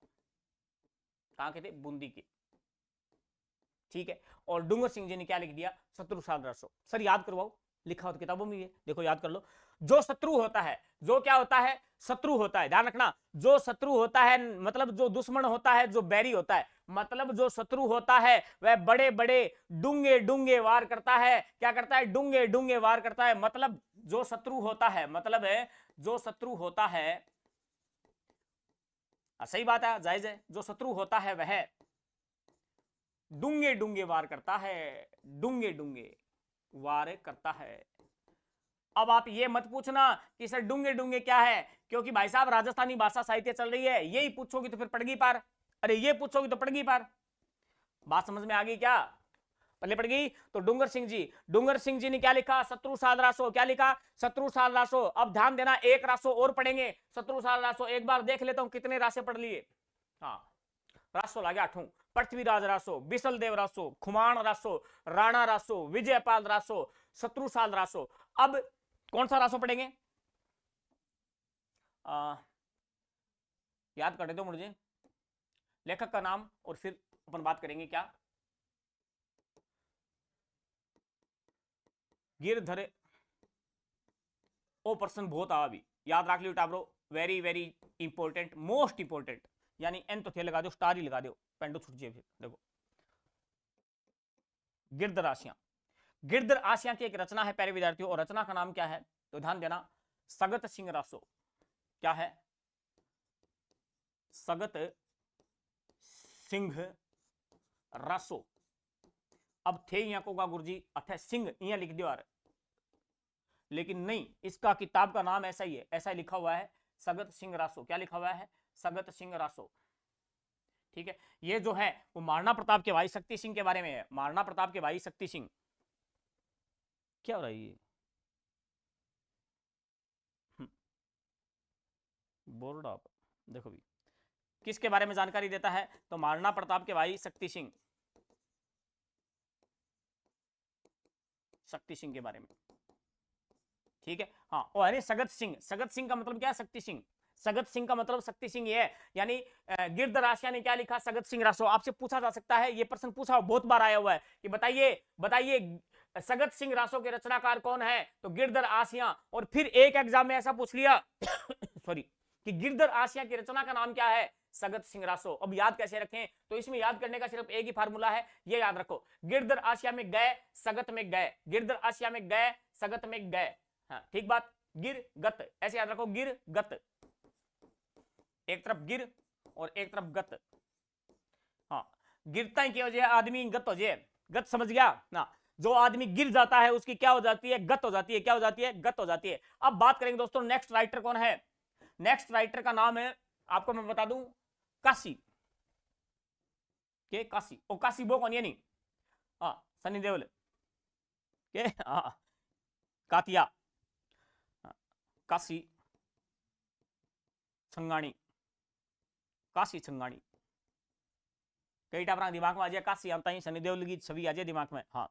Speaker 1: कहां के थे? बूंदी के। ठीक है, और डूंगर सिंह जी ने क्या लिख दिया? शत्रुसाल रासो। सर याद करवाओ, लिखा हो तो किताबों में भी है, देखो याद कर लो। जो शत्रु होता है, जो क्या होता है? शत्रु होता है, ध्यान रखना। जो शत्रु होता है मतलब जो दुश्मन होता है, जो बैरी होता है, मतलब जो शत्रु होता है वह बड़े बड़े डूंगे डूंगे वार करता है। क्या करता है? डूंगे डूंगे वार करता है। मतलब जो शत्रु होता है, मतलब है जो शत्रु होता है, सही बात है, जायज है, जो शत्रु होता है वह डूंगे डूंगे वार करता है, डूंगे डूंगे वार करता है। अब आप ये मत पूछना कि सर डूंगे डूंगे क्या है, क्योंकि भाई साहब राजस्थानी भाषा साहित्य चल रही है, यही पूछोगी तो फिर पड़गी पार। अरे ये पूछोगी तो पड़गी पार। बात समझ में आ गई क्या? पल्ले पड़ गई? तो डूंगर सिंह जी, डूंगर सिंह जी ने क्या लिखा? शत्रुसाल रासो। क्या लिखा? शत्रुसाल रासो। अब ध्यान देना, एक रासो और पढ़ेंगे, शत्रुसाल रासो। एक बार देख लेता हूं कितने रासे पढ़ लिए। हाँ, रासो लागे 8। पृथ्वीराज रासो, बिसल देव रासो, खुमान रासो, राणा रासो, विजयपाल रासो, शत्रुसाल रासो। अब कौन सा रासो पढ़ेंगे? याद कर दो मुझे लेखक का नाम, और फिर अपन बात करेंगे क्या? गिरधर ओ पर्सन बहुत आ भी, याद रख लियो टाबरो, very very important, most important. यानी एन तो थे लगा दो, स्टार ही लगा दो, पेंडो छुट जाए फिर। देखो गिरद राशियां। गिरद राशियां की एक रचना है प्यारे विद्यार्थियों, और रचना का नाम क्या है? तो ध्यान देना, सगत सिंह रासो। क्या है? सगत सिंह रासो। अब थे यहाँ को का गुरुजी अथे सिंह यहाँ लिख दियो यार, लेकिन नहीं, इसका किताब का नाम ऐसा ही है, ऐसा ही लिखा हुआ है, सगत सिंह रासो। क्या लिखा हुआ है? सगत सिंह रासो। ठीक है, ये जो है वो महाराणा प्रताप के भाई शक्ति सिंह के बारे में है। महाराणा प्रताप के भाई शक्ति सिंह। क्या हो रहा है ये? बोर्ड आप देखो भी, किसके बारे में जानकारी देता है? तो महाराणा प्रताप के भाई शक्ति सिंह, शक्ति सिंह के बारे में। ठीक है, हाँ। और अरे सगत सिंह, सगत सिंह का मतलब क्या है? शक्ति सिंह। सगत सिंह का मतलब शक्ति सिंह ये है, यानी गिरद राशिया ने क्या लिखा? सगत सिंह रासो। आपसे पूछा जा सकता है, ये प्रश्न पूछा बहुत बार आया हुआ है कि बताइए बताइए सगत सिंह रासो के रचनाकार कौन है? तो गिरधर आसिया। और फिर एक एग्जाम में ऐसा पूछ लिया सॉरी, कि गिरधर आसिया की रचना का नाम क्या है? सगत सिंह रासो। अब याद कैसे रखें? तो इसमें याद करने का सिर्फ एक ही फार्मूला है, ये याद रखो, गिरधर आसिया में गए, सगत में गए, गिरधर आसिया में गए, सगत में गए। हाँ ठीक बात, गिर गत, ऐसे याद रखो, गिर गत, एक तरफ गिर और एक तरफ गत। हाँ, गिरता ही क्या हो जाए आदमी, गत हो जाए। गत समझ गया ना? जो आदमी गिर जाता है उसकी क्या हो जाती है? गत हो जाती है। क्या हो जाती है? गत हो जाती है। अब बात करेंगे दोस्तों, नेक्स्ट राइटर कौन है? नेक्स्ट राइटर का नाम है, आपको मैं बता दूं, काशी के। काशी, ओ काशी वो कौन है? नहीं, हाँ सनी देओल के, हाँ कातिया, काशी छंगाणी, काशी छंगाणी। कई टाइप दिमाग में आ जाए काशी, आता ही सनी देओल की छवि आ जाए दिमाग में। हाँ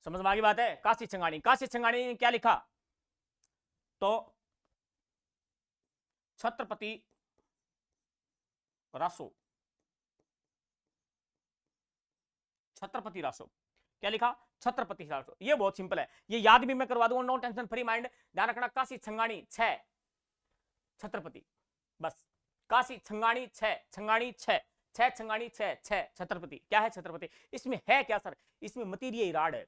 Speaker 1: समझ में आ गई बात है? काशी छंगाणी। काशी छंगाणी ने क्या लिखा? तो छत्रपति रासो, छत्रपति रासो। क्या लिखा? छत्रपति रासो। ये बहुत सिंपल है, ये याद भी मैं करवा दूंगा, नो टेंशन, फ्री माइंड। ध्यान रखना, काशी छंगाणी 6 छत्रपति, बस काशी छंगाणी 6, छंगाणी 6, 6 छंगाणी 6, 6 छत्रपति। क्या है छत्रपति? इसमें है क्या सर? इसमें मतीरिय इराड है,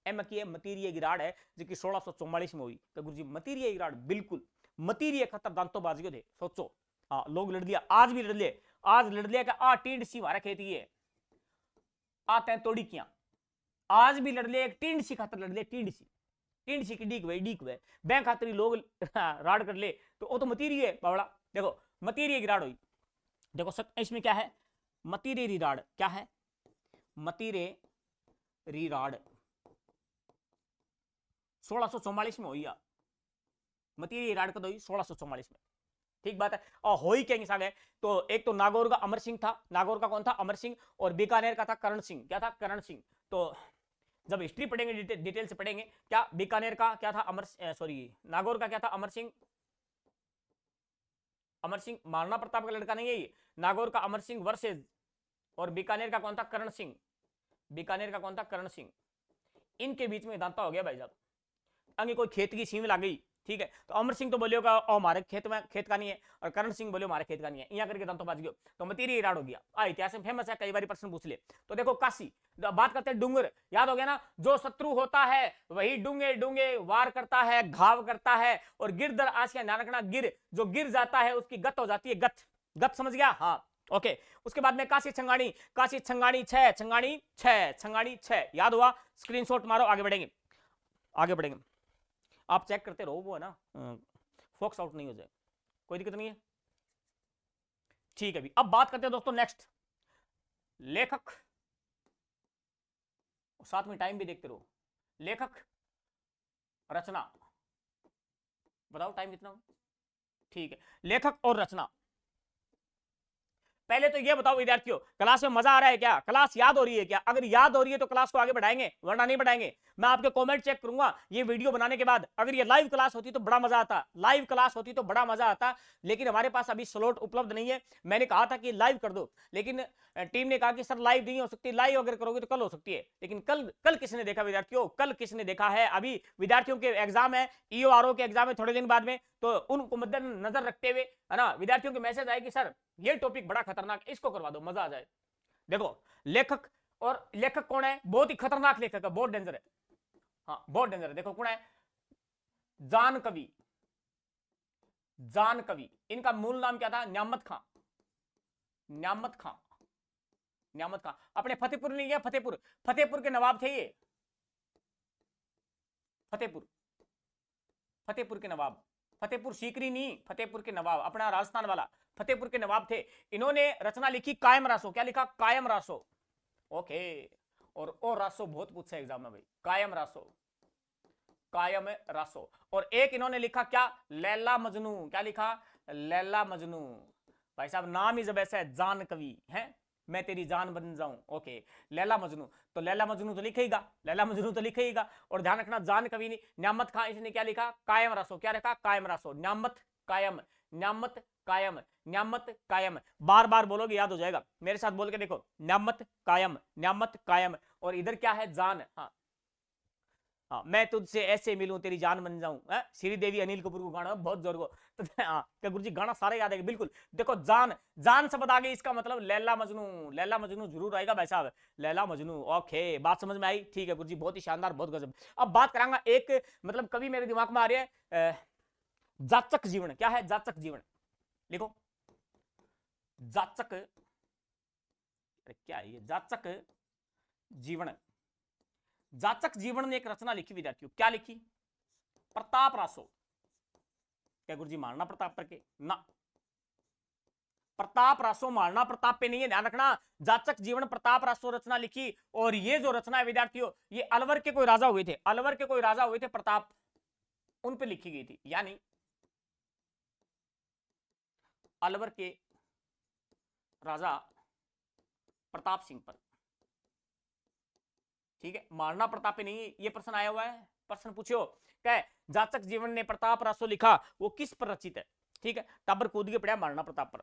Speaker 1: एम की मतीरिय इराड है, जो कि 1644 में हुई। तो गुरुजी मतीरिय इराड, बिल्कुल मतीरिय खतर दांतोबाजियों थे, सोचो। हाँ लोग लड़ लिया, आज भी लड़ ले, आज लड़ लिया, आ टींड सी हमारा खेती है, आते हैं तोड़ी किया, आज भी लड़ ले, एक टींड सी खातर लड़ ले, टींड सी, टींड सी की डीक वे, डीक वे बैंक खातर लोग राड कर ले, तो वो तो मतीरिय है बावड़ा। देखो मतीरिय की राड हुई, देखो इसमें क्या है? मतीरे रिराड। क्या है? मतीरे रिराड 1644 में हुई, मतीरे रिराड कद हुई? 1644 में। ठीक बात है। और होई क्या इंसान है? तो एक तो नागौर का अमर सिंह था, नागौर का कौन था? अमर सिंह। और बीकानेर का था करण सिंह। क्या था? करण सिंह। तो जब हिस्ट्री पढ़ेंगे डिटेल से पढ़ेंगे, क्या बीकानेर का क्या था? अमर, सॉरी नागौर का क्या था? अमर सिंह। अमर सिंह महाराणा प्रताप का लड़का नहीं है ये, नागौर का अमर सिंह वर्सेज, और बीकानेर का कौन था? करण सिंह। बीकानेर का कौन था? करण सिंह। इनके बीच में दांता हो गया भाई साहब, आगे कोई खेत की सीम लग गई, ठीक है, तो अमर सिंह तो बोलिएगा और हमारे खेत में खेत का नहीं है, और करण सिंह बोलियो हमारे खेत का नहीं है, यहाँ करके दांतों बाज गयो, तो मतीरी इराड हो गया। इतिहास में फेमस है, कई बार प्रश्न पूछ ले। तो देखो काशी, बात करते हैं डूंगर, याद हो गया ना? जो शत्रु होता है वही डूंगे डूंगे वार करता है, घाव करता है। और गिरधर आसिया, ध्यान रखना, गिर जो गिर जाता है उसकी गत हो जाती है, गत, गत समझ गया? हाँ ओके। उसके बाद में काशी छंगाणी, काशी छंगाणी 6, छंगाणी 6, छंगाणी 6, याद हुआ? स्क्रीनशॉट मारो, आगे बढ़ेंगे, आगे बढ़ेंगे। आप चेक करते रहो, वो है ना फोकस आउट नहीं हो जाए, कोई दिक्कत नहीं है, ठीक है। भी अब बात करते हैं दोस्तों नेक्स्ट लेखक, साथ में टाइम भी देखते रहो। लेखक, रचना, बताओ टाइम कितना? ठीक है, लेखक और रचना। पहले तो ये बताओ विद्यार्थियों, क्लास में मजा आ रहा है क्या? क्लास याद हो रही है क्या? अगर याद हो रही है तो क्लास को आगे बढ़ाएंगे, वरना नहीं बढ़ाएंगे। मैं आपके कमेंट चेक करूंगा ये वीडियो बनाने के बाद। अगर ये लाइव क्लास होती तो बड़ा मजा आता, लाइव क्लास होती तो बड़ा मजा आता, लेकिन हमारे पास अभी स्लॉट उपलब्ध नहीं है। मैंने कहा था कि लाइव कर दो, लेकिन टीम ने कहा कि सर लाइव नहीं हो सकती, लाइव अगर करोगे तो कल हो सकती है। लेकिन कल किसने देखा विद्यार्थियों? कल किसने देखा है? अभी विद्यार्थियों के एग्जाम है, ईओआरओ के एग्जाम है थोड़े दिन बाद में, तो उनको मद्देनजर रखते हुए, है ना, विद्यार्थियों के मैसेज आए कि सर ये टॉपिक बड़ा खतरनाक, इसको करवा दो, मजा आ जाए। देखो लेखक, और लेखक कौन है, बहुत ही खतरनाक लेखक है, बहुत डेंजर है, हाँ बहुत डेंजर है। देखो कौन है, जान कवि, जान कवि। इनका मूल नाम क्या था, न्यामत खां, न्यामत खां, न्यामत खां। अपने फतेहपुर नहीं गया, फतेहपुर, फतेहपुर के नवाब थे ये, फतेहपुर, फतेहपुर के नवाब, फतेहपुर सीकरी नहीं, फतेहपुर के नवाब, अपना राजस्थान वाला, फतेहपुर के नवाब थे। इन्होंने रचना लिखी कायम रासो, क्या लिखा, कायम रासो, ओके। और रासो बहुत पूछा एग्जाम में भाई, कायम रासो, कायम रासो। और एक इन्होंने लिखा क्या, लैला मजनू, क्या लिखा, लैला मजनू। भाई साहब नाम ही जब ऐसा है, जान कवि है, मैं तेरी जान बन जाऊं, ओके। लैला मजनू, तो लैला मजनू तो लिखेगा, लैला मजनू तो लिखेगा। और ध्यान रखना जान कवि ने, न्यामत खां इसने क्या लिखा, कायम रासो, क्या लिखा, कायम रासो, न्यामत कायम, न्यामत कायम, न्यामत कायम। बार बार बोलोगे याद हो जाएगा, मेरे साथ बोल के देखो, न्यामत कायम, न्यामत कायम। और इधर क्या है, जान, हाँ हाँ, मैं तुझसे ऐसे मिलूं तेरी जान बन जाऊं, श्रीदेवी अनिल कपूर को गाना बहुत जोर को। तो हाँ क्या गुरुजी गाना सारे याद है बिल्कुल। देखो जान, जान शब्द आ गई, इसका मतलब लैला मजनू, लैला मजनू जरूर आएगा भाई साहब, लैला मजनू, ओके बात समझ में आई, ठीक है गुरुजी बहुत ही शानदार, बहुत गजब। अब बात करांगा एक, मतलब कभी मेरे दिमाग में आ रही है, जाचक जीवन, क्या है, जाचक जीवन, लिखो, जाचक, अरे क्या है ये, जाचक जीवन। जाचक जीवन ने एक रचना लिखी विद्यार्थियों, क्या लिखी, प्रताप रासो। क्या गुरुजी मारना प्रताप पर के ना, प्रताप रासो मारना प्रताप पे नहीं है, ध्यान रखना। जाचक जीवन प्रताप रासो रचना लिखी। और ये जो रचना है विद्यार्थियों, ये अलवर के कोई राजा हुए थे, अलवर के कोई राजा हुए थे प्रताप, उन पे लिखी गई थी, यानी अलवर के राजा प्रताप सिंह पर, ठीक है। मारना प्रताप पे नहीं, ये प्रश्न आया हुआ है, प्रश्न पूछो क्या है, जाचक जीवन ने प्रताप रासो लिखा, वो किस पर रचित है, ठीक है। टाबर कूद के पड़ा मारना प्रताप पर,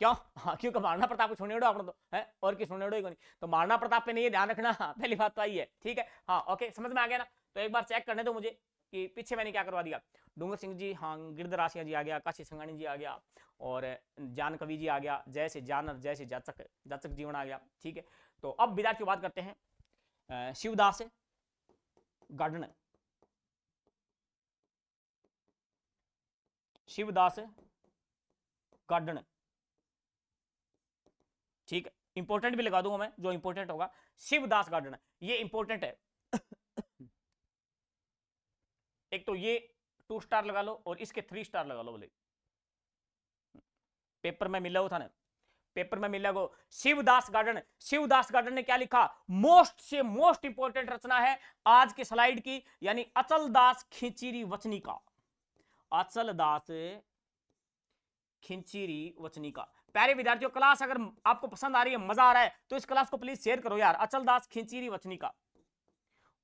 Speaker 1: क्यों, हाँ क्योंकि मारना प्रताप को छोड़ने अपने तो है, और की छोड़ने नहीं, तो मारना प्रताप पे नहीं है, ध्यान रखना, पहली बात तो आई है, ठीक है। हाँ ओके समझ में आ गया ना। तो एक बार चेक करने दो मुझे कि पीछे मैंने क्या करवा दिया। डूंगर सिंह जी, हाँ गिरधरासिया जी आ गया, काशी संगानी जी आ गया, और जान कवि जी आ गया, जैसे जानर जैसे जाचक, जाचक जीवन आ गया, ठीक है। तो अब विद्यार्थी बात करते हैं शिवदास गार्डन, शिवदास गार्डन, ठीक है। इंपॉर्टेंट भी लगा दूंगा मैं, जो इंपॉर्टेंट होगा, शिवदास गार्डन, ये इंपॉर्टेंट है। एक तो ये 2 स्टार लगा लो, और इसके 3 स्टार लगा लो बोले, पेपर में मिला हुआ था ना, पेपर में मिला को शिवदास गार्डन। शिवदास गार्डन ने क्या लिखा, मोस्ट से मोस्ट इंपॉर्टेंट रचना है आज के स्लाइड की, यानी अचल दास खिंचीरी वचनी का, अचल दास खिंचीरी वचनी का। प्यारे विद्यार्थियों क्लास अगर आपको पसंद आ रही है, मजा आ रहा है, तो इस क्लास को प्लीज शेयर करो यार, अचल दास खिंचीरी वचनी का,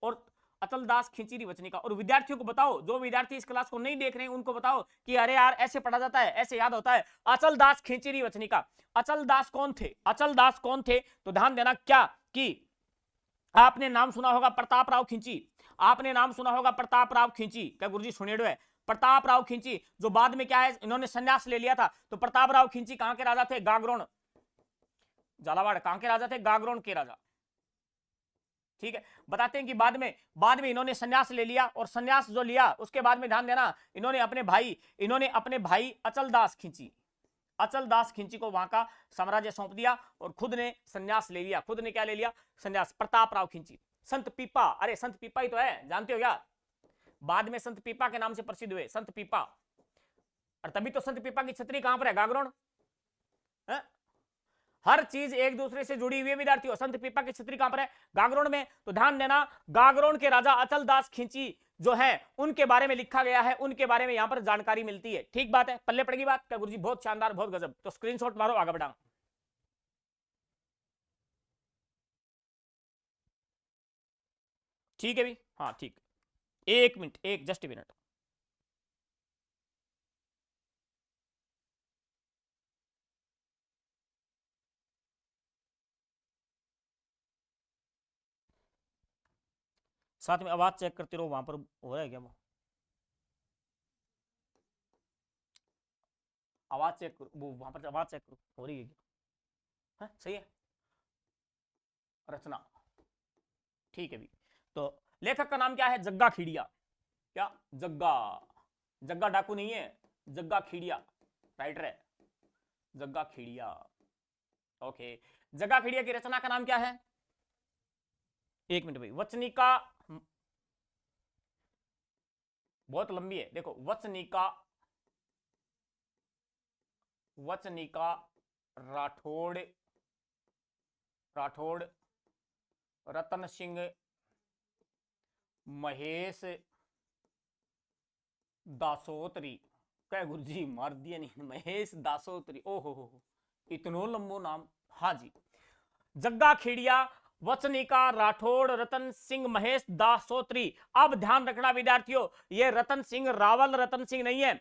Speaker 1: और अचल दास खिंचीरी वचनी का। और विद्यार्थियों को बताओ, जो विद्यार्थी इस क्लास को नहीं देख रहे हैं उनको बताओ कि अरे यार ऐसे पढ़ा जाता है, ऐसे याद होता है, अचल दास खिंचीरी वचनी का। अचल दास कौन थे, अचल दास कौन थे, तो ध्यान देना क्या कि आपने नाम सुना होगा प्रताप राव खिंची, आपने नाम सुना होगा प्रताप राव खिंची, क्या गुरुजी सुनेड़ो है, प्रताप राव खिंची, जो बाद में क्या है इन्होंने संन्यास ले लिया था। तो प्रताप राव खिंची कहां के राजा थे, गागरोन, झालावाड़ कहां के राजा थे, गागरोन के राजा, ठीक है। बताते हैं कि बाद में इन्होंने संन्यास ले लिया, और संन्यास जो लिया उसके बाद में ध्यान देना, इन्होंने अपने भाई अचल दास खिंची, अचल दास खिंची को वहां का साम्राज्य सौंप दिया, और खुद ने संन्यास ले लिया, खुद ने क्या ले लिया, संन्यास। प्रताप राव खिंची, संत पीपा, अरे संत पीपा ही तो है, जानते हो क्या, बाद में संत पीपा के नाम से प्रसिद्ध हुए, संत पीपा। और तभी तो संत पीपा की छतरी कहां पर है, गागरोन, हर चीज एक दूसरे से जुड़ी हुई है विद्यार्थियों। संत पीपा की छतरी कहां पर है, गागरोन में। तो ध्यान देना, गागरोन के राजा अचल दास खिंची जो है उनके बारे में लिखा गया है, उनके बारे में यहां पर जानकारी मिलती है, ठीक बात है, पल्ले पड़ेगी बात, क्या गुरुजी बहुत शानदार, बहुत गजब। तो स्क्रीनशॉट मारो, आगे बढ़ा, ठीक है भी, हाँ ठीक, 1 मिनट, एक जस्ट मिनट। साथ में आवाज चेक करते रहो, वहां पर हो रहा है क्या वो, आवाज चेक करो, वो वहां पर आवाज चेक करो हो रही है क्या, हाँ सही है। रचना। ठीक है भी। तो लेखक का नाम क्या है? जग्गा खीड़िया। क्या? जग्गा। जग्गा डाकू नहीं है, जग्गा खीड़िया राइटर है, जग्गा खीड़िया। ओके, जग्गा खीड़िया की रचना का नाम क्या है? एक मिनट भाई। वचनिका बहुत लंबी है, देखो। वचनिका, वचनिका राठौड़, राठौड़ रतन सिंह महेश दासोत्री। क्या गुरुजी मार दिया नहीं? महेश दासोत्री, ओहो हो, इतनो लंबो नाम। हाँ जी, जग्गा खेड़िया, वचनिका राठौड़ रतन सिंह महेश दासोत्री। अब ध्यान रखना विद्यार्थियों, ये रतन सिंह रावल रतन सिंह नहीं है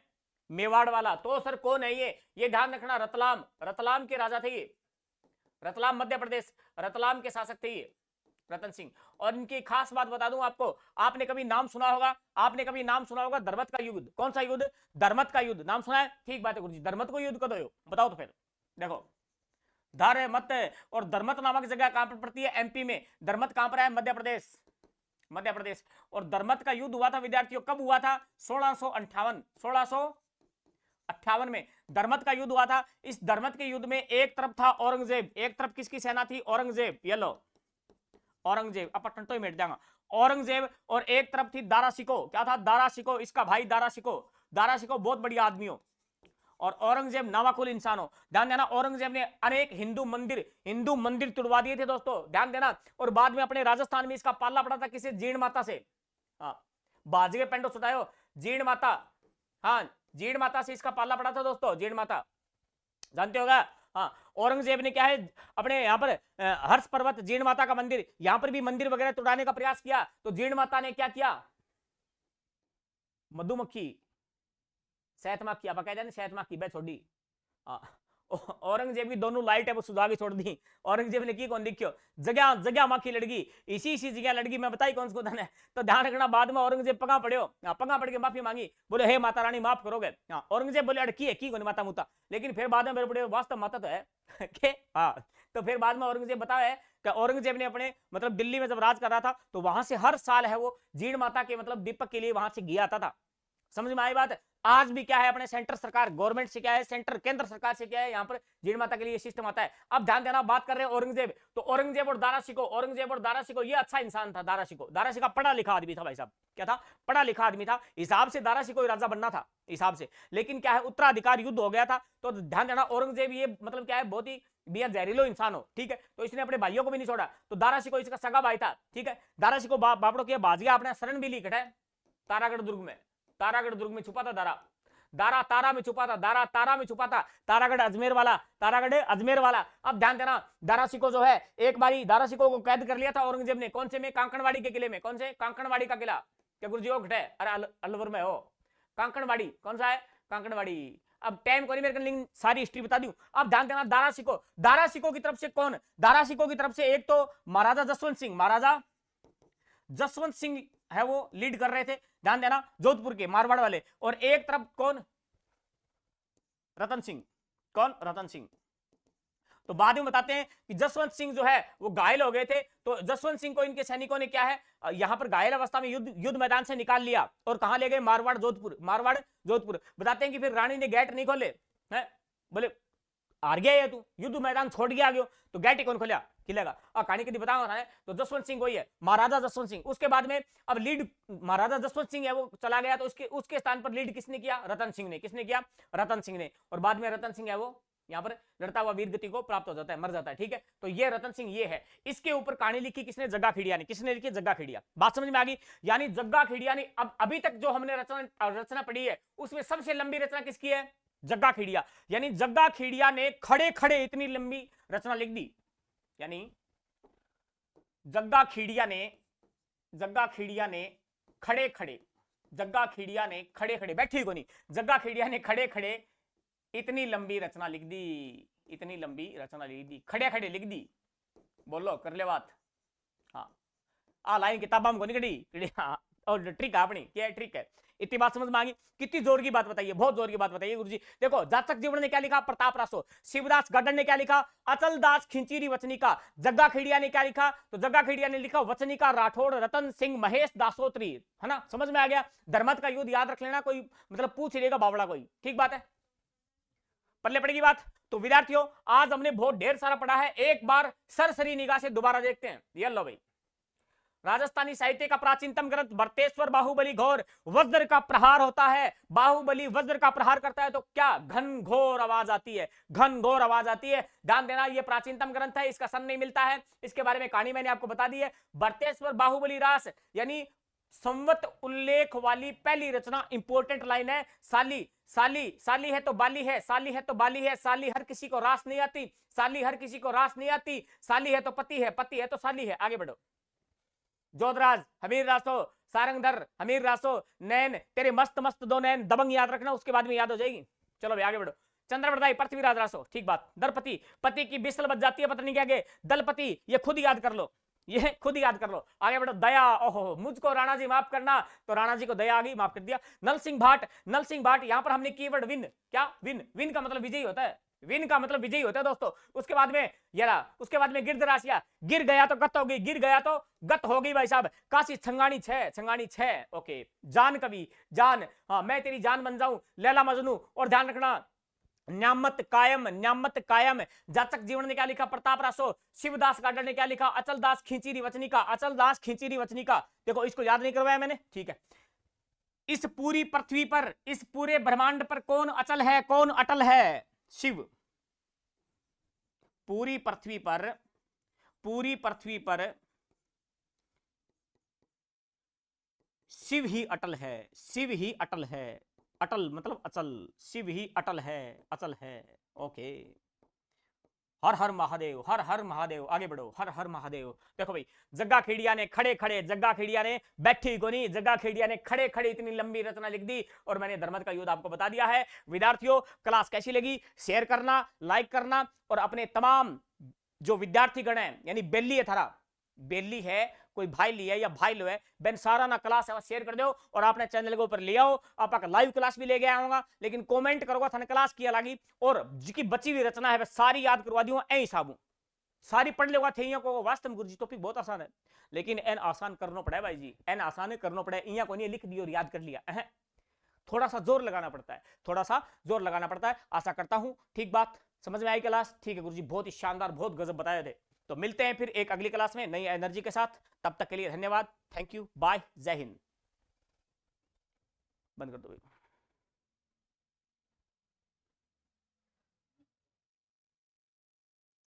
Speaker 1: मेवाड़ वाला। तो सर कौन है ये ध्यान रखना। रतलाम, रतलाम के राजा थे ये, रतलाम मध्य प्रदेश, रतलाम के शासक थे ये रतन सिंह। और इनकी खास बात बता दूं आपको, आपने कभी नाम सुना होगा, आपने कभी नाम सुना होगा धर्मत का युद्ध। कौन सा युद्ध? धर्मत का युद्ध, नाम सुना है? ठीक बात है गुरुजी, धर्मत को युद्ध कदो बताओ तो फिर। देखो, धर्मत और धर्मत नामक जगह कहां पर पड़ती है? एमपी में। धर्मत कहां पर है? मध्य प्रदेश, मध्य प्रदेश। और धर्मत का युद्ध हुआ था विद्यार्थियों, कब हुआ था? 1658, 1658 में धर्मत का युद्ध हुआ था। इस धर्मत के युद्ध में एक तरफ था औरंगजेब, एक तरफ किसकी सेना थी? औरंगजेब। ये लो, औरंगजेब, अब टंटो ही मिट जाएगा। औरंगजेब, और एक तरफ थी दारा शिको। क्या था? दारा शिको, इसका भाई दारा शिको। दारा शिको बहुत बढ़िया आदमी हो, और औरंगजेब नावाकुल इंसान हो। ध्यान देना, औरंगजेब ने अनेक हिंदू मंदिर तुड़वा दिए थे दोस्तों, ध्यान देना। और बाद में अपने राजस्थान में इसका पाला पड़ा था किसे? जीण माता से। हाँ, बाजगे पेंडो सुटायो, जीण माता। हाँ, जीण माता से इसका पाला पड़ा था दोस्तों, जीण माता, जानते होगा। हाँ, औरंगजेब ने क्या है, अपने यहाँ पर हर्ष पर्वत जीण माता का मंदिर, यहां पर भी मंदिर वगैरह तोड़ाने का प्रयास किया। तो जीण माता ने क्या किया? मधुमक्खी, शहतमक्खी, आप कह जाने शहतमक्खी बे छोड़ी। हाँ, औरंगजेब की दोनों लाइट है वो सुधा के छोड़ दी। औरंगजेब ने की कौन दिखियो? जगह जगह माखी लड़की, इसी जगह लड़की, मैं बताई कौन सी कौन है। तो ध्यान रखना, बाद में औरंगजेब पगा पड़े हो, पगा पड़ के माफी मांगी, बोले हे माता रानी माफ करोगे। हाँ, औरंगजेब बोले अड़की है की कौन माता मुता, लेकिन फिर बाद में मेरे पड़े वास्तव माता तो है के। हाँ, तो फिर बाद में औरंगजेब बताया है कि औरंगजेब ने अपने मतलब दिल्ली में जब राज कर रहा था, तो वहां से हर साल है वो जीण माता के मतलब दीपक के लिए वहां से घी आता था। समझ में आई बात? आज भी क्या है, अपने सेंटर सरकार गवर्नमेंट से क्या है, सेंटर केंद्र सरकार से क्या है, यहाँ पर जीण माता के लिए सिस्टम आता है। अब ध्यान देना, बात कर रहे हैं औरंगजेब, तो औरंगजेब और दारा शिको, औरंगजेब और दारा शिको, ये अच्छा इंसान था दारा शिको। दारा शिको पढ़ा लिखा आदमी था भाई साहब, क्या था? पढ़ा लिखा आदमी था, हिसाब से दारा शिको राजा बनना था हिसाब से। लेकिन क्या है, उत्तराधिकार युद्ध हो गया था। तो ध्यान देना, औरंगजेब ये मतलब क्या है, बहुत ही बेहद जहरीलो इंसान हो, ठीक है। तो इसने अपने भाइयों को भी नहीं छोड़ा। तो दारा शिको इसका सगा भाई था, ठीक है। दारा शिको बापड़ो के बाज गया, अपने शरण भी लिखा है तारागढ़ दुर्ग में। तारागढ़ दुर्ग में छुपा था दारा, दारा तारा में छुपा था, दारा तारा में छुपा था। तारागढ़ अजमेर वाला, तारागढ़ अजमेर वाला। अब ध्यान देना, दारा शिको जो है, एक बारी दारा शिको को कैद कर लिया था औरंगजेब ने, कौन से में? कांकड़वाड़ी के किले में। कौन से? कांकड़वाड़ी का किला। क्या गुरुजी वो घटे? अरे अलवर में हो कांकड़वाड़ी, कौन सा है? कांकड़वाड़ी। अब टाइम कोई मेरे को सारी हिस्ट्री बता दूं। अब ध्यान देना, दारा शिको, दारा शिको की तरफ से कौन? दारा शिको की तरफ से एक तो महाराजा जसवंत सिंह, महाराजा जसवंत सिंह है वो लीड कर रहे थे, ध्यान देना, जोधपुर के मारवाड़ वाले। और एक तरफ कौन? रतन सिंह। कौन? रतन सिंह। तो बाद में बताते हैं कि जसवंत सिंह जो है वो घायल हो गए थे। तो जसवंत सिंह को इनके सैनिकों ने क्या है, यहां पर घायल अवस्था में युद्ध मैदान से निकाल लिया और कहां ले गए? मारवाड़ जोधपुर, मारवाड़ जोधपुर। बताते हैं कि फिर रानी ने गेट नहीं खोले, हैं, बोले हार गया ये, तू युद्ध मैदान छोड़ गया गयो, तो गेट ही कौन खोलिया खिलेगा। और कहानी कभी बताऊंगा, तो जसवंत सिंह वही है, महाराजा जसवंत सिंह। उसके बाद में अब लीड महाराजा जसवंत सिंह है वो चला गया, तो उसके स्थान पर लीड किसने किया? रतन सिंह ने। किसने किया? रतन सिंह ने। और बाद में रतन सिंह है वो यहां पर लड़ता हुआ वीर गति को प्राप्त हो जाता है, मर जाता है, ठीक है। तो ये रतन सिंह ये है। इसके ऊपर कहानी लिखी किसने? जग्गा खेड़िया ने। किसने लिखी? जग्गा खेड़िया। बात समझ में आ गई? यानी जग्गा खेड़िया ने, अब अभी तक जो हमने रचना पढ़ी है उसमें सबसे लंबी रचना किसकी है? जग्गा खेड़िया। यानी जग्गा खेड़िया ने खड़े खड़े इतनी लंबी रचना लिख दी। यानी जग्गा खेड़िया ने खड़े खड़े, जग्गा खेड़िया ने खड़े खड़े, बैठी को नहीं, जग्गा खेड़िया ने खड़े खड़े इतनी लंबी रचना लिख दी, इतनी लंबी रचना लिख दी, खड़े खड़े लिख दी। बोलो कर ले बात। हाँ, आ लाइन किताबा में को निकली, हाँ और ट्रिक है अपनी, क्या ट्रिक है, इतनी बात समझ में आ गई। कितनी जोर की बात बताइए, बहुत जोर की बात बताइए गुरुजी। देखो जातक जीवन ने क्या लिखा, प्रताप रासो। शिवदास गढ़ ने क्या लिखा, अचल दास खिंचीरी वचनिका। जग्गा खेड़िया ने क्या लिखा, तो जग्गा खेड़िया ने लिखा वचनिका राठौड़ रतन सिंह महेश दासोत्री, है ना, समझ में आ गया। धर्मत का युद्ध याद रख लेना, कोई मतलब पूछ लेगा बावड़ा कोई, ठीक बात है, पल्ले पड़ेगी बात। तो विद्यार्थियों आज हमने बहुत ढेर सारा पढ़ा है, एक बार सरसरी निगाह से दोबारा देखते हैं। ये लो भाई, राजस्थानी साहित्य का प्राचीनतम ग्रंथ भरतेश्वर बाहुबली घोर, वज्र का प्रहार होता है, बाहुबली वज्र का प्रहार करता है तो क्या घनघोर आवाज आती है, घनघोर आवाज आती है। ध्यान देना, ये प्राचीनतम ग्रंथ है, इसका सन नहीं मिलता है, इसके बारे में कहानी मैंने आपको बता दी है। भरतेश्वर बाहुबली रास यानी संवत उल्लेख वाली पहली रचना, इंपोर्टेंट लाइन है। साली साली साली है तो बाली है, साली है तो बाली है, साली हर किसी को रास नहीं आती, साली हर किसी को रास नहीं आती, साली है तो पति है, पति है तो साली है। आगे बढ़ो। जोधराज हमीर रासो, सारंगधर हमीर रासो, नैन तेरे मस्त मस्त दो नैन, दबंग याद रखना, उसके बाद में याद हो जाएगी। चलो भाई आगे बढ़ो। चंद्रवरदाई पृथ्वीराज रासो, ठीक बात। दलपति, पति की बिसल बच जाती है पत्नी के आगे, दलपति, ये खुद याद कर लो, ये खुद याद कर लो। आगे बढ़ो। दया, ओहो मुझको राणा जी माफ करना, तो राणा जी को दया आ गई, माफ कर दिया। नल सिंह भाट, नल सिंह भाट, यहां पर हमने कीवर्ड विन, क्या विन, विन का मतलब विजयी होता है, विन का मतलब विजयी होता है दोस्तों। उसके बाद में यारा, उसके बाद में गिरधरासिया, गिर गया तो गत होगी, गिर गया तो गत होगी भाई साहब। काशी छंगानी छह, छंगानी छह, ओके। जान कवि, जान, हाँ मैं तेरी जान बन जाऊं, लैला मजनू। और ध्यान रखना न्यामत कायम, न्यामत कायम। जातक जीवन ने क्या लिखा, प्रताप रासो। शिवदास गाडर ने क्या लिखा, अचल दास खींचीरी वचनिका, अचल दास खींचीरी वचनिका। देखो इसको याद नहीं करवाया मैंने, ठीक है। इस पूरी पृथ्वी पर, इस पूरे ब्रह्मांड पर कौन अचल है, कौन अटल है, शिव। पूरी पृथ्वी पर, पूरी पृथ्वी पर शिव ही अटल है, शिव ही अटल है। अटल मतलब अचल, शिव ही अटल है, अचल है, ओके। हर हर महादेव, हर हर महादेव। आगे बढ़ो, हर हर महादेव। देखो भाई, जग्गा खेड़िया ने खड़े खड़े, जग्गा खेड़िया ने बैठी को नहीं, जग्गा खेड़िया ने खड़े खड़े इतनी लंबी रचना लिख दी, और मैंने धर्मत का युद्ध आपको बता दिया है। विद्यार्थियों क्लास कैसी लगी, शेयर करना, लाइक करना, और अपने तमाम जो विद्यार्थी गण है, यानी बेली है थारा, बेली है कोई भाई लिया या भाई लो है, बेन सारा ना क्लास है शेयर कर दो, और आपने चैनल के ऊपर ले आओ। आप लाइव क्लास भी ले गया आऊंगा, लेकिन कमेंट करोगा थाने क्लास की अलग, और जिसकी बची हुई रचना है वह सारी याद करवा दूंगा ऐ हिसाबू, सारी पढ़ लेगा थे को। वास्तव में गुरुजी टॉपिक बहुत आसान है, लेकिन एन आसान करना पड़ा है भाई जी, एन आसान करना पड़ा है, को नहीं लिख दिया और याद कर लिया, थोड़ा सा जोर लगाना पड़ता है, थोड़ा सा जोर लगाना पड़ता है। आशा करता हूं ठीक बात समझ में आई क्लास, ठीक है गुरुजी, बहुत ही शानदार, बहुत गजब बताए थे। तो मिलते हैं फिर एक अगली क्लास में नई एनर्जी के साथ, तब तक के लिए धन्यवाद, थैंक यू, बाय, जय हिंद। बंद कर दो भाई।